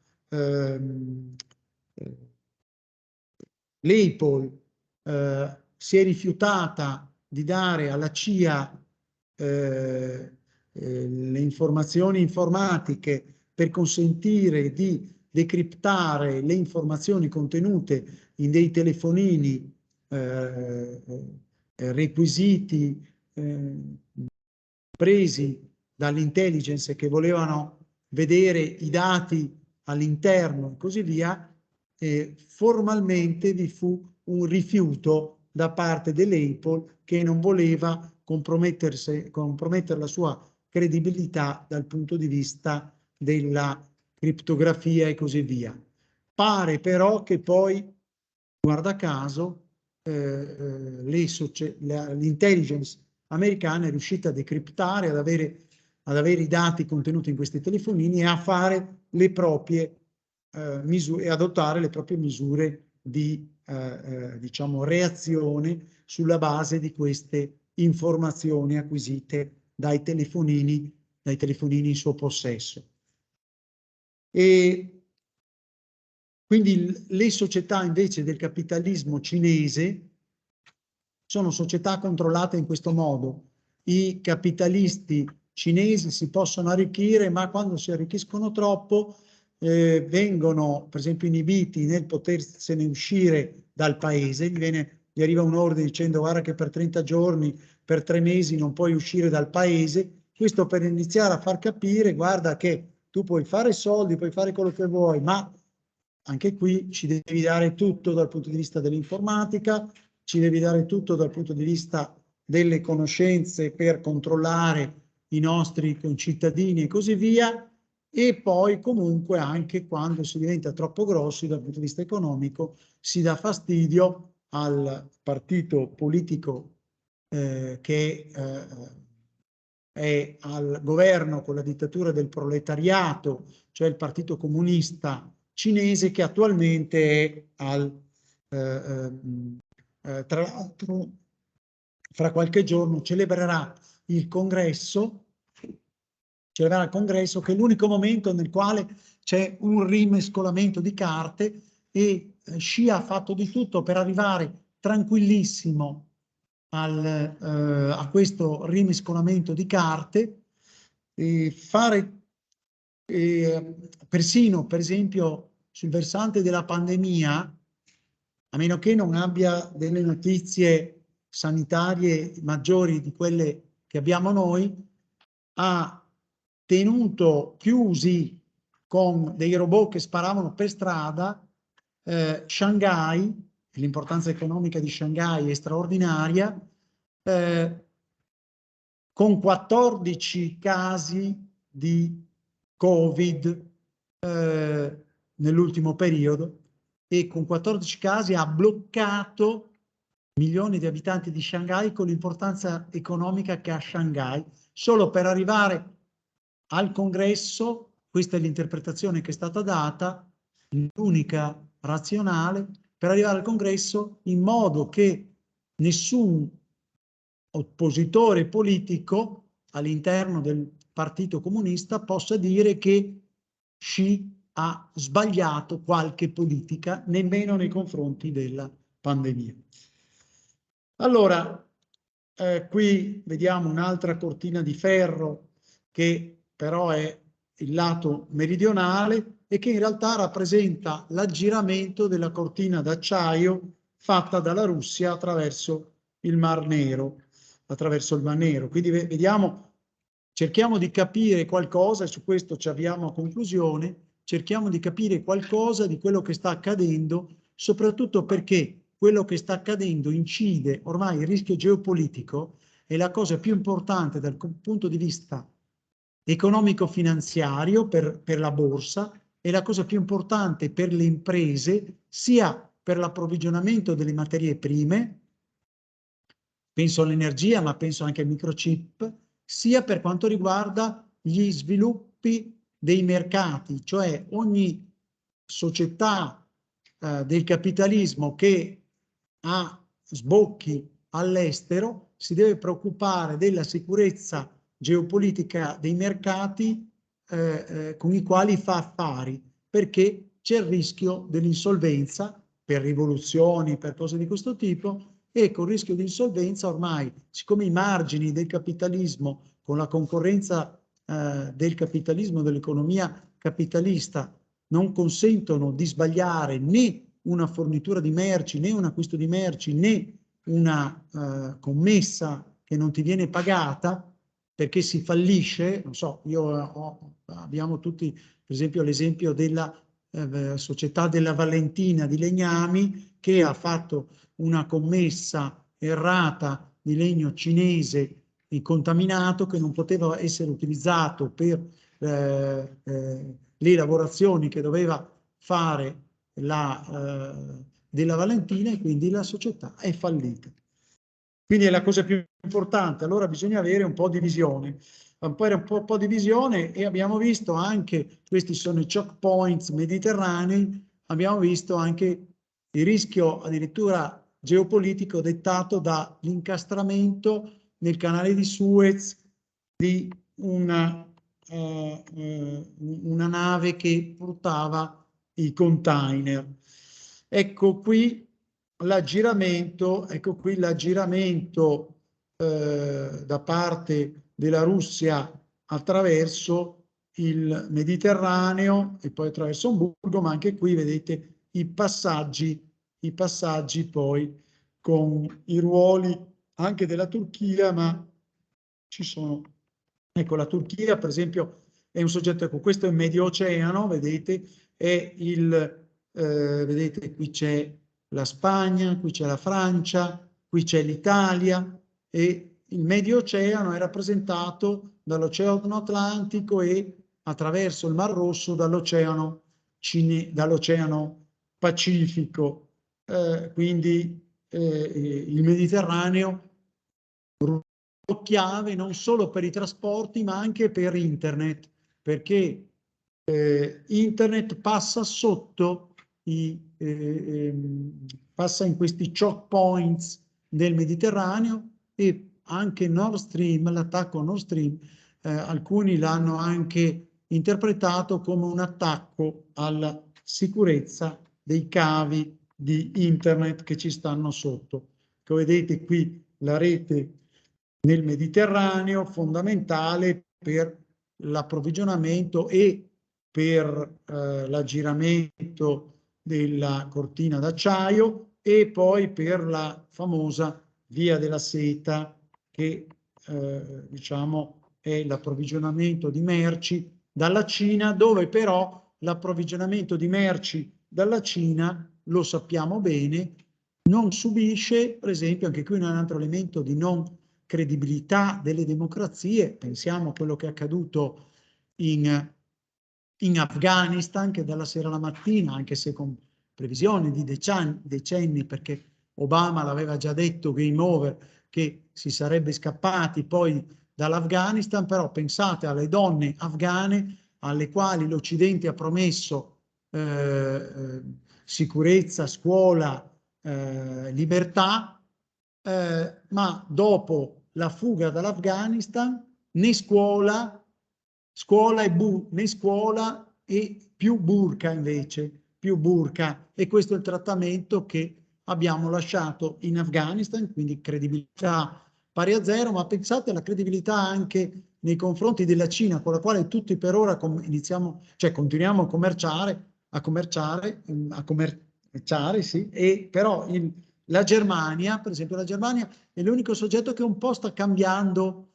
si è rifiutata di dare alla CIA le informazioni informatiche per consentire di decriptare le informazioni contenute in dei telefonini requisiti presi dall'intelligence che volevano vedere i dati all'interno e così via. Formalmente vi fu un rifiuto da parte dell'Apple che non voleva compromettere la sua credibilità dal punto di vista della criptografia e così via. Pare però che poi, guarda caso, l'intelligence americana è riuscita a decriptare, ad avere i dati contenuti in questi telefonini e a fare le proprie misure, adottare le proprie misure di diciamo reazione sulla base di queste informazioni acquisite dai telefonini in suo possesso. E quindi le società invece del capitalismo cinese sono società controllate in questo modo. I capitalisti cinesi si possono arricchire, ma quando si arricchiscono troppo vengono per esempio inibiti nel potersene uscire dal paese, gli viene gli arriva un ordine dicendo guarda che per 30 giorni, per 3 mesi non puoi uscire dal paese. Questo per iniziare a far capire, guarda che tu puoi fare soldi, puoi fare quello che vuoi, ma anche qui ci devi dare tutto dal punto di vista dell'informatica, ci devi dare tutto dal punto di vista delle conoscenze per controllare i nostri concittadini e così via, e poi comunque anche quando si diventa troppo grossi dal punto di vista economico si dà fastidio al partito politico che è al governo con la dittatura del proletariato, cioè il Partito Comunista Cinese, che attualmente è tra l'altro fra qualche giorno celebrerà il congresso, che è l'unico momento nel quale c'è un rimescolamento di carte, e Xi ha fatto di tutto per arrivare tranquillissimo a questo rimescolamento di carte, e fare persino, per esempio, sul versante della pandemia, a meno che non abbia delle notizie sanitarie maggiori di quelle che abbiamo noi, ha tenuto chiusi con dei robot che sparavano per strada Shanghai. L'importanza economica di Shanghai è straordinaria, con 14 casi di Covid nell'ultimo periodo, e con 14 casi ha bloccato milioni di abitanti di Shanghai, con l'importanza economica che ha Shanghai, solo per arrivare al congresso. Questa è l'interpretazione che è stata data, l'unica razionale, per arrivare al congresso in modo che nessun oppositore politico all'interno del Partito Comunista possa dire che Xi ha sbagliato qualche politica, nemmeno nei confronti della pandemia. Allora, qui vediamo un'altra cortina di ferro che però è il lato meridionale e che in realtà rappresenta l'aggiramento della cortina d'acciaio fatta dalla Russia attraverso il Mar Nero. Quindi vediamo, cerchiamo di capire qualcosa, e su questo ci avviamo a conclusione, cerchiamo di capire qualcosa di quello che sta accadendo, soprattutto perché quello che sta accadendo incide, ormai il rischio geopolitico è la cosa più importante dal punto di vista economico-finanziario per la borsa, è la cosa più importante per le imprese, sia per l'approvvigionamento delle materie prime, penso all'energia, ma penso anche ai microchip, sia per quanto riguarda gli sviluppi dei mercati, cioè ogni società del capitalismo che ha sbocchi all'estero si deve preoccupare della sicurezza geopolitica dei mercati con i quali fa affari, perché c'è il rischio dell'insolvenza per rivoluzioni, per cose di questo tipo, e con il rischio di insolvenza ormai, siccome i margini del capitalismo, con la concorrenza del capitalismo, dell'economia capitalista, non consentono di sbagliare né una fornitura di merci, né un acquisto di merci, né una commessa che non ti viene pagata perché si fallisce. Non so, abbiamo tutti, per esempio, l'esempio della società della Valentina di Legnami, che ha fatto una commessa errata di legno cinese contaminato, che non poteva essere utilizzato per le lavorazioni che doveva fare della Valentina, e quindi la società è fallita. Quindi è la cosa più importante. Allora bisogna avere un po' di visione, e abbiamo visto anche, questi sono i choke points mediterranei, abbiamo visto anche il rischio addirittura geopolitico dettato dall'incastramento nel canale di Suez di una nave che portava i container. Ecco qui l'aggiramento da parte della Russia attraverso il Mediterraneo e poi attraverso Amburgo, ma anche qui vedete i passaggi poi con i ruoli anche della Turchia, ma ci sono, ecco, la Turchia per esempio è un soggetto, ecco, questo è il Medio Oceano, vedete, è vedete, qui c'è la Spagna, qui c'è la Francia, qui c'è l'Italia, e il Medio Oceano è rappresentato dall'Oceano Atlantico e attraverso il Mar Rosso dall'Oceano Pacifico, quindi il Mediterraneo chiave non solo per i trasporti ma anche per internet, perché internet passa sotto passa in questi choke points del Mediterraneo, e anche Nord Stream, l'attacco Nord Stream, alcuni l'hanno anche interpretato come un attacco alla sicurezza dei cavi di internet che ci stanno sotto. Come vedete qui la rete nel Mediterraneo, fondamentale per l'approvvigionamento e per l'aggiramento della cortina d'acciaio, e poi per la famosa via della seta, che diciamo è l'approvvigionamento di merci dalla Cina, dove però l'approvvigionamento di merci dalla Cina, lo sappiamo bene, non subisce, per esempio, anche qui un altro elemento di non credibilità delle democrazie. Pensiamo a quello che è accaduto in Afghanistan, che dalla sera alla mattina, anche se con previsioni di decenni, perché Obama l'aveva già detto, game over, che si sarebbe scappati poi dall'Afghanistan, però pensate alle donne afghane alle quali l'Occidente ha promesso sicurezza, scuola, libertà, ma dopo la fuga dall'Afghanistan né scuola e più burka, invece, più burka, e questo è il trattamento che abbiamo lasciato in Afghanistan, quindi credibilità pari a zero. Ma pensate alla credibilità anche nei confronti della Cina, con la quale tutti per ora continuiamo a commerciare, sì, e però la Germania, per esempio, la Germania è l'unico soggetto che un po' sta cambiando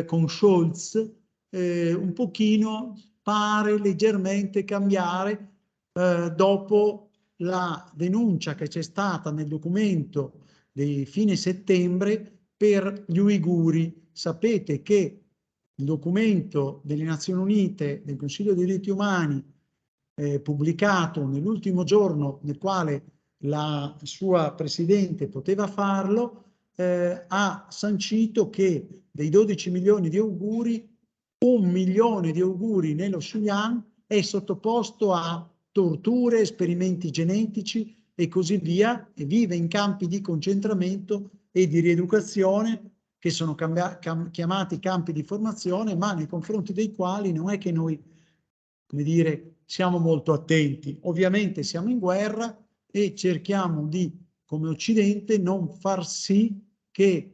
con Scholz, un pochino pare leggermente cambiare dopo la denuncia che c'è stata nel documento di fine settembre per gli uiguri. Sapete che il documento delle Nazioni Unite del Consiglio dei diritti umani, pubblicato nell'ultimo giorno nel quale la sua presidente poteva farlo, ha sancito che dei 12 milioni di uiguri, 1 milione di uiguri nello Xinjiang è sottoposto a torture, esperimenti genetici e così via, e vive in campi di concentramento e di rieducazione, che sono chiamati campi di formazione, ma nei confronti dei quali non è che noi, come dire, siamo molto attenti. Ovviamente siamo in guerra e cerchiamo di, come Occidente, non far sì che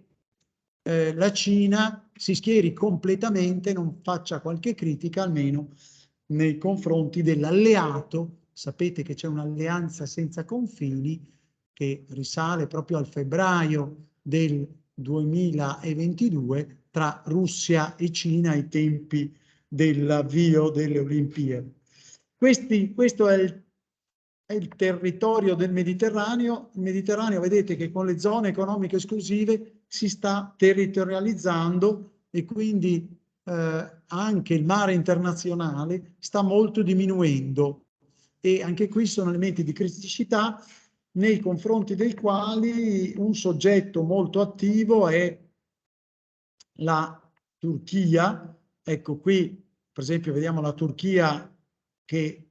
la Cina si schieri completamente, non faccia qualche critica almeno nei confronti dell'alleato. Sapete che c'è un'alleanza senza confini che risale proprio al febbraio del 2022 tra Russia e Cina ai tempi dell'avvio delle Olimpiadi. Questo è il territorio del Mediterraneo. Il Mediterraneo, vedete che con le zone economiche esclusive si sta territorializzando, e quindi anche il mare internazionale sta molto diminuendo, e anche qui sono elementi di criticità nei confronti dei quali un soggetto molto attivo è la Turchia. Ecco qui, per esempio, vediamo la Turchia che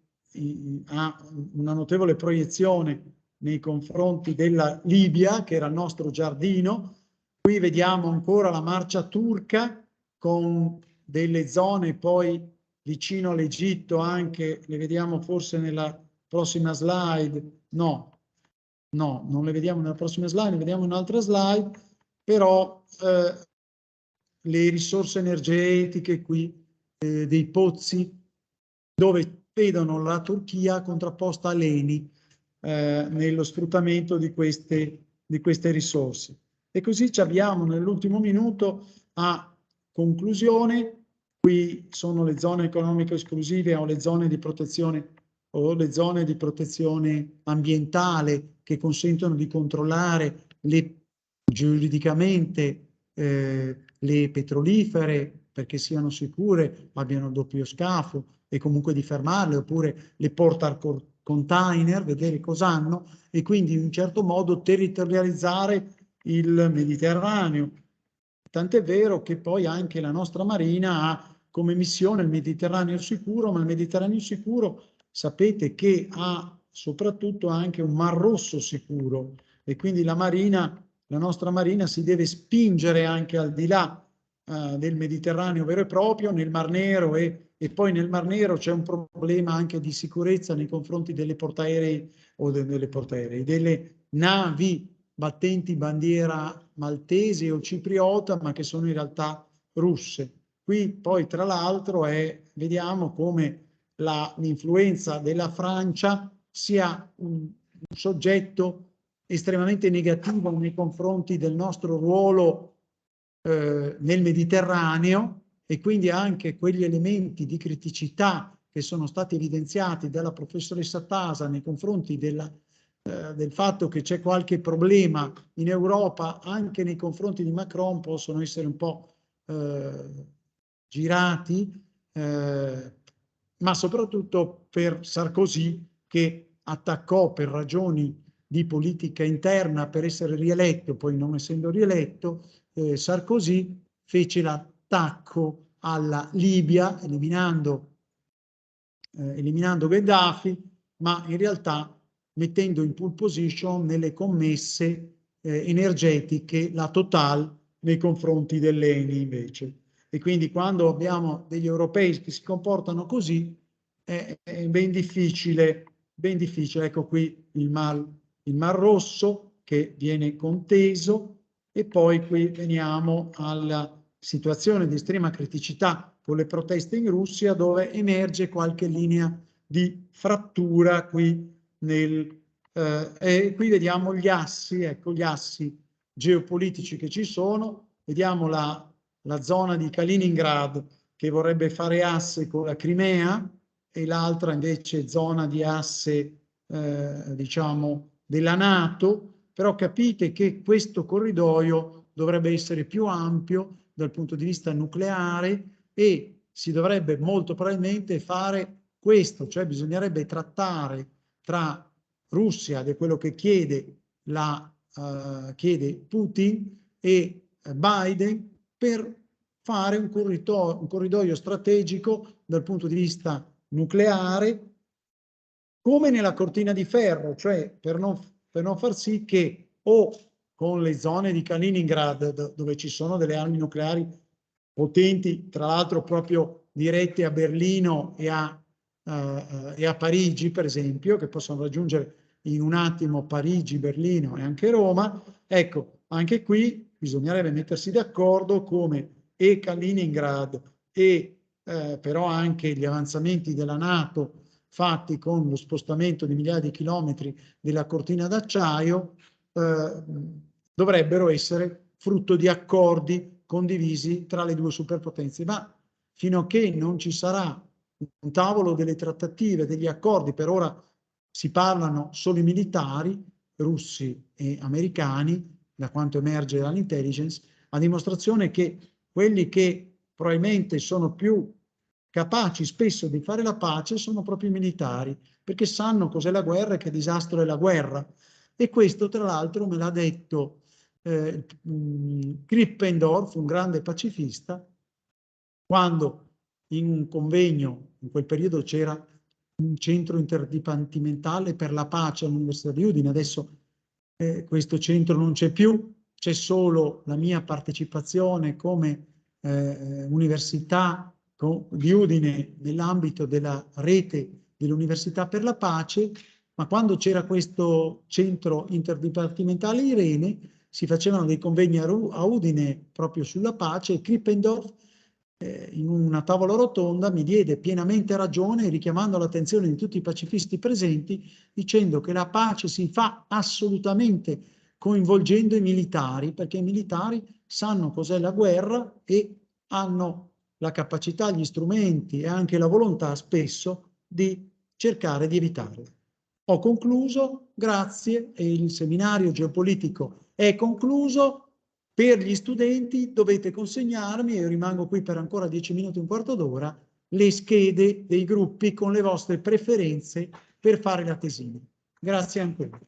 ha una notevole proiezione nei confronti della Libia, che era il nostro giardino. Qui vediamo ancora la marcia turca con delle zone poi vicino all'Egitto, anche le vediamo forse nella prossima slide. No, non le vediamo nella prossima slide, ne vediamo un'altra slide, però le risorse energetiche qui, dei pozzi, dove vedono la Turchia contrapposta all'Eni nello sfruttamento di queste di queste risorse. E così ci avviamo nell'ultimo minuto a conclusione. Qui sono le zone economiche esclusive o le zone di protezione ambientale che consentono di controllare giuridicamente le petrolifere perché siano sicure, abbiano doppio scafo e comunque di fermarle, oppure le porta container, vedere cosa hanno, e quindi in un certo modo territorializzare il Mediterraneo. Tant'è vero che poi anche la nostra Marina ha come missione il Mediterraneo sicuro, ma il Mediterraneo sicuro sapete che ha soprattutto anche un Mar Rosso sicuro, e quindi la nostra Marina si deve spingere anche al di là del Mediterraneo vero e proprio, nel Mar Nero, e poi nel Mar Nero c'è un problema anche di sicurezza nei confronti delle portaerei o delle navi battenti bandiera maltese o cipriota, ma che sono in realtà russe. Qui poi tra l'altro vediamo come l'influenza della Francia sia un soggetto estremamente negativo nei confronti del nostro ruolo nel Mediterraneo, e quindi anche quegli elementi di criticità che sono stati evidenziati dalla professoressa Tasa nei confronti del fatto che c'è qualche problema in Europa anche nei confronti di Macron possono essere un po' girati, ma soprattutto per Sarkozy, che attaccò per ragioni di politica interna per essere rieletto, poi non essendo rieletto, Sarkozy fece l'attacco alla Libia eliminando Gheddafi, ma in realtà mettendo in pole position nelle commesse energetiche la Total nei confronti dell'Eni invece. E quindi quando abbiamo degli europei che si comportano così è ben difficile. Ecco qui il Mar Rosso che viene conteso, e poi qui veniamo alla situazione di estrema criticità con le proteste in Russia, dove emerge qualche linea di frattura qui e qui vediamo gli assi, ecco gli assi geopolitici che ci sono. Vediamo la zona di Kaliningrad che vorrebbe fare asse con la Crimea, e l'altra invece zona di asse diciamo della NATO, però capite che questo corridoio dovrebbe essere più ampio dal punto di vista nucleare, e si dovrebbe molto probabilmente fare questo, cioè bisognerebbe trattare tra Russia, ed è quello che chiede Putin, e Biden, per fare un corridoio strategico dal punto di vista nucleare, come nella cortina di ferro, cioè per non far sì che o con le zone di Kaliningrad, dove ci sono delle armi nucleari potenti, tra l'altro proprio dirette a Berlino e a Parigi, per esempio, che possono raggiungere in un attimo Parigi, Berlino e anche Roma. Ecco, anche qui bisognerebbe mettersi d'accordo come e Kaliningrad e però anche gli avanzamenti della NATO fatti con lo spostamento di migliaia di chilometri della cortina d'acciaio dovrebbero essere frutto di accordi condivisi tra le due superpotenze. Ma fino a che non ci sarà un tavolo delle trattative, degli accordi, per ora si parlano solo i militari russi e americani, da quanto emerge dall'intelligence, a dimostrazione che quelli che probabilmente sono più capaci spesso di fare la pace sono proprio i militari, perché sanno cos'è la guerra e che disastro è la guerra. E questo, tra l'altro, me l'ha detto Krippendorf, un grande pacifista, quando in un convegno, in quel periodo c'era un centro interdipartimentale per la pace all'Università di Udine, adesso questo centro non c'è più, c'è solo la mia partecipazione come Università di Udine nell'ambito della rete dell'Università per la Pace, ma quando c'era questo centro interdipartimentale Irene si facevano dei convegni a Udine proprio sulla pace, e Krippendorf in una tavola rotonda mi diede pienamente ragione, richiamando l'attenzione di tutti i pacifisti presenti, dicendo che la pace si fa assolutamente coinvolgendo i militari, perché i militari sanno cos'è la guerra e hanno la capacità, gli strumenti e anche la volontà spesso di cercare di evitare. Ho concluso, grazie, e il seminario geopolitico è concluso. Per gli studenti dovete consegnarmi, e io rimango qui per ancora 10 minuti, un quarto d'ora, le schede dei gruppi con le vostre preferenze per fare la tesina. Grazie ancora.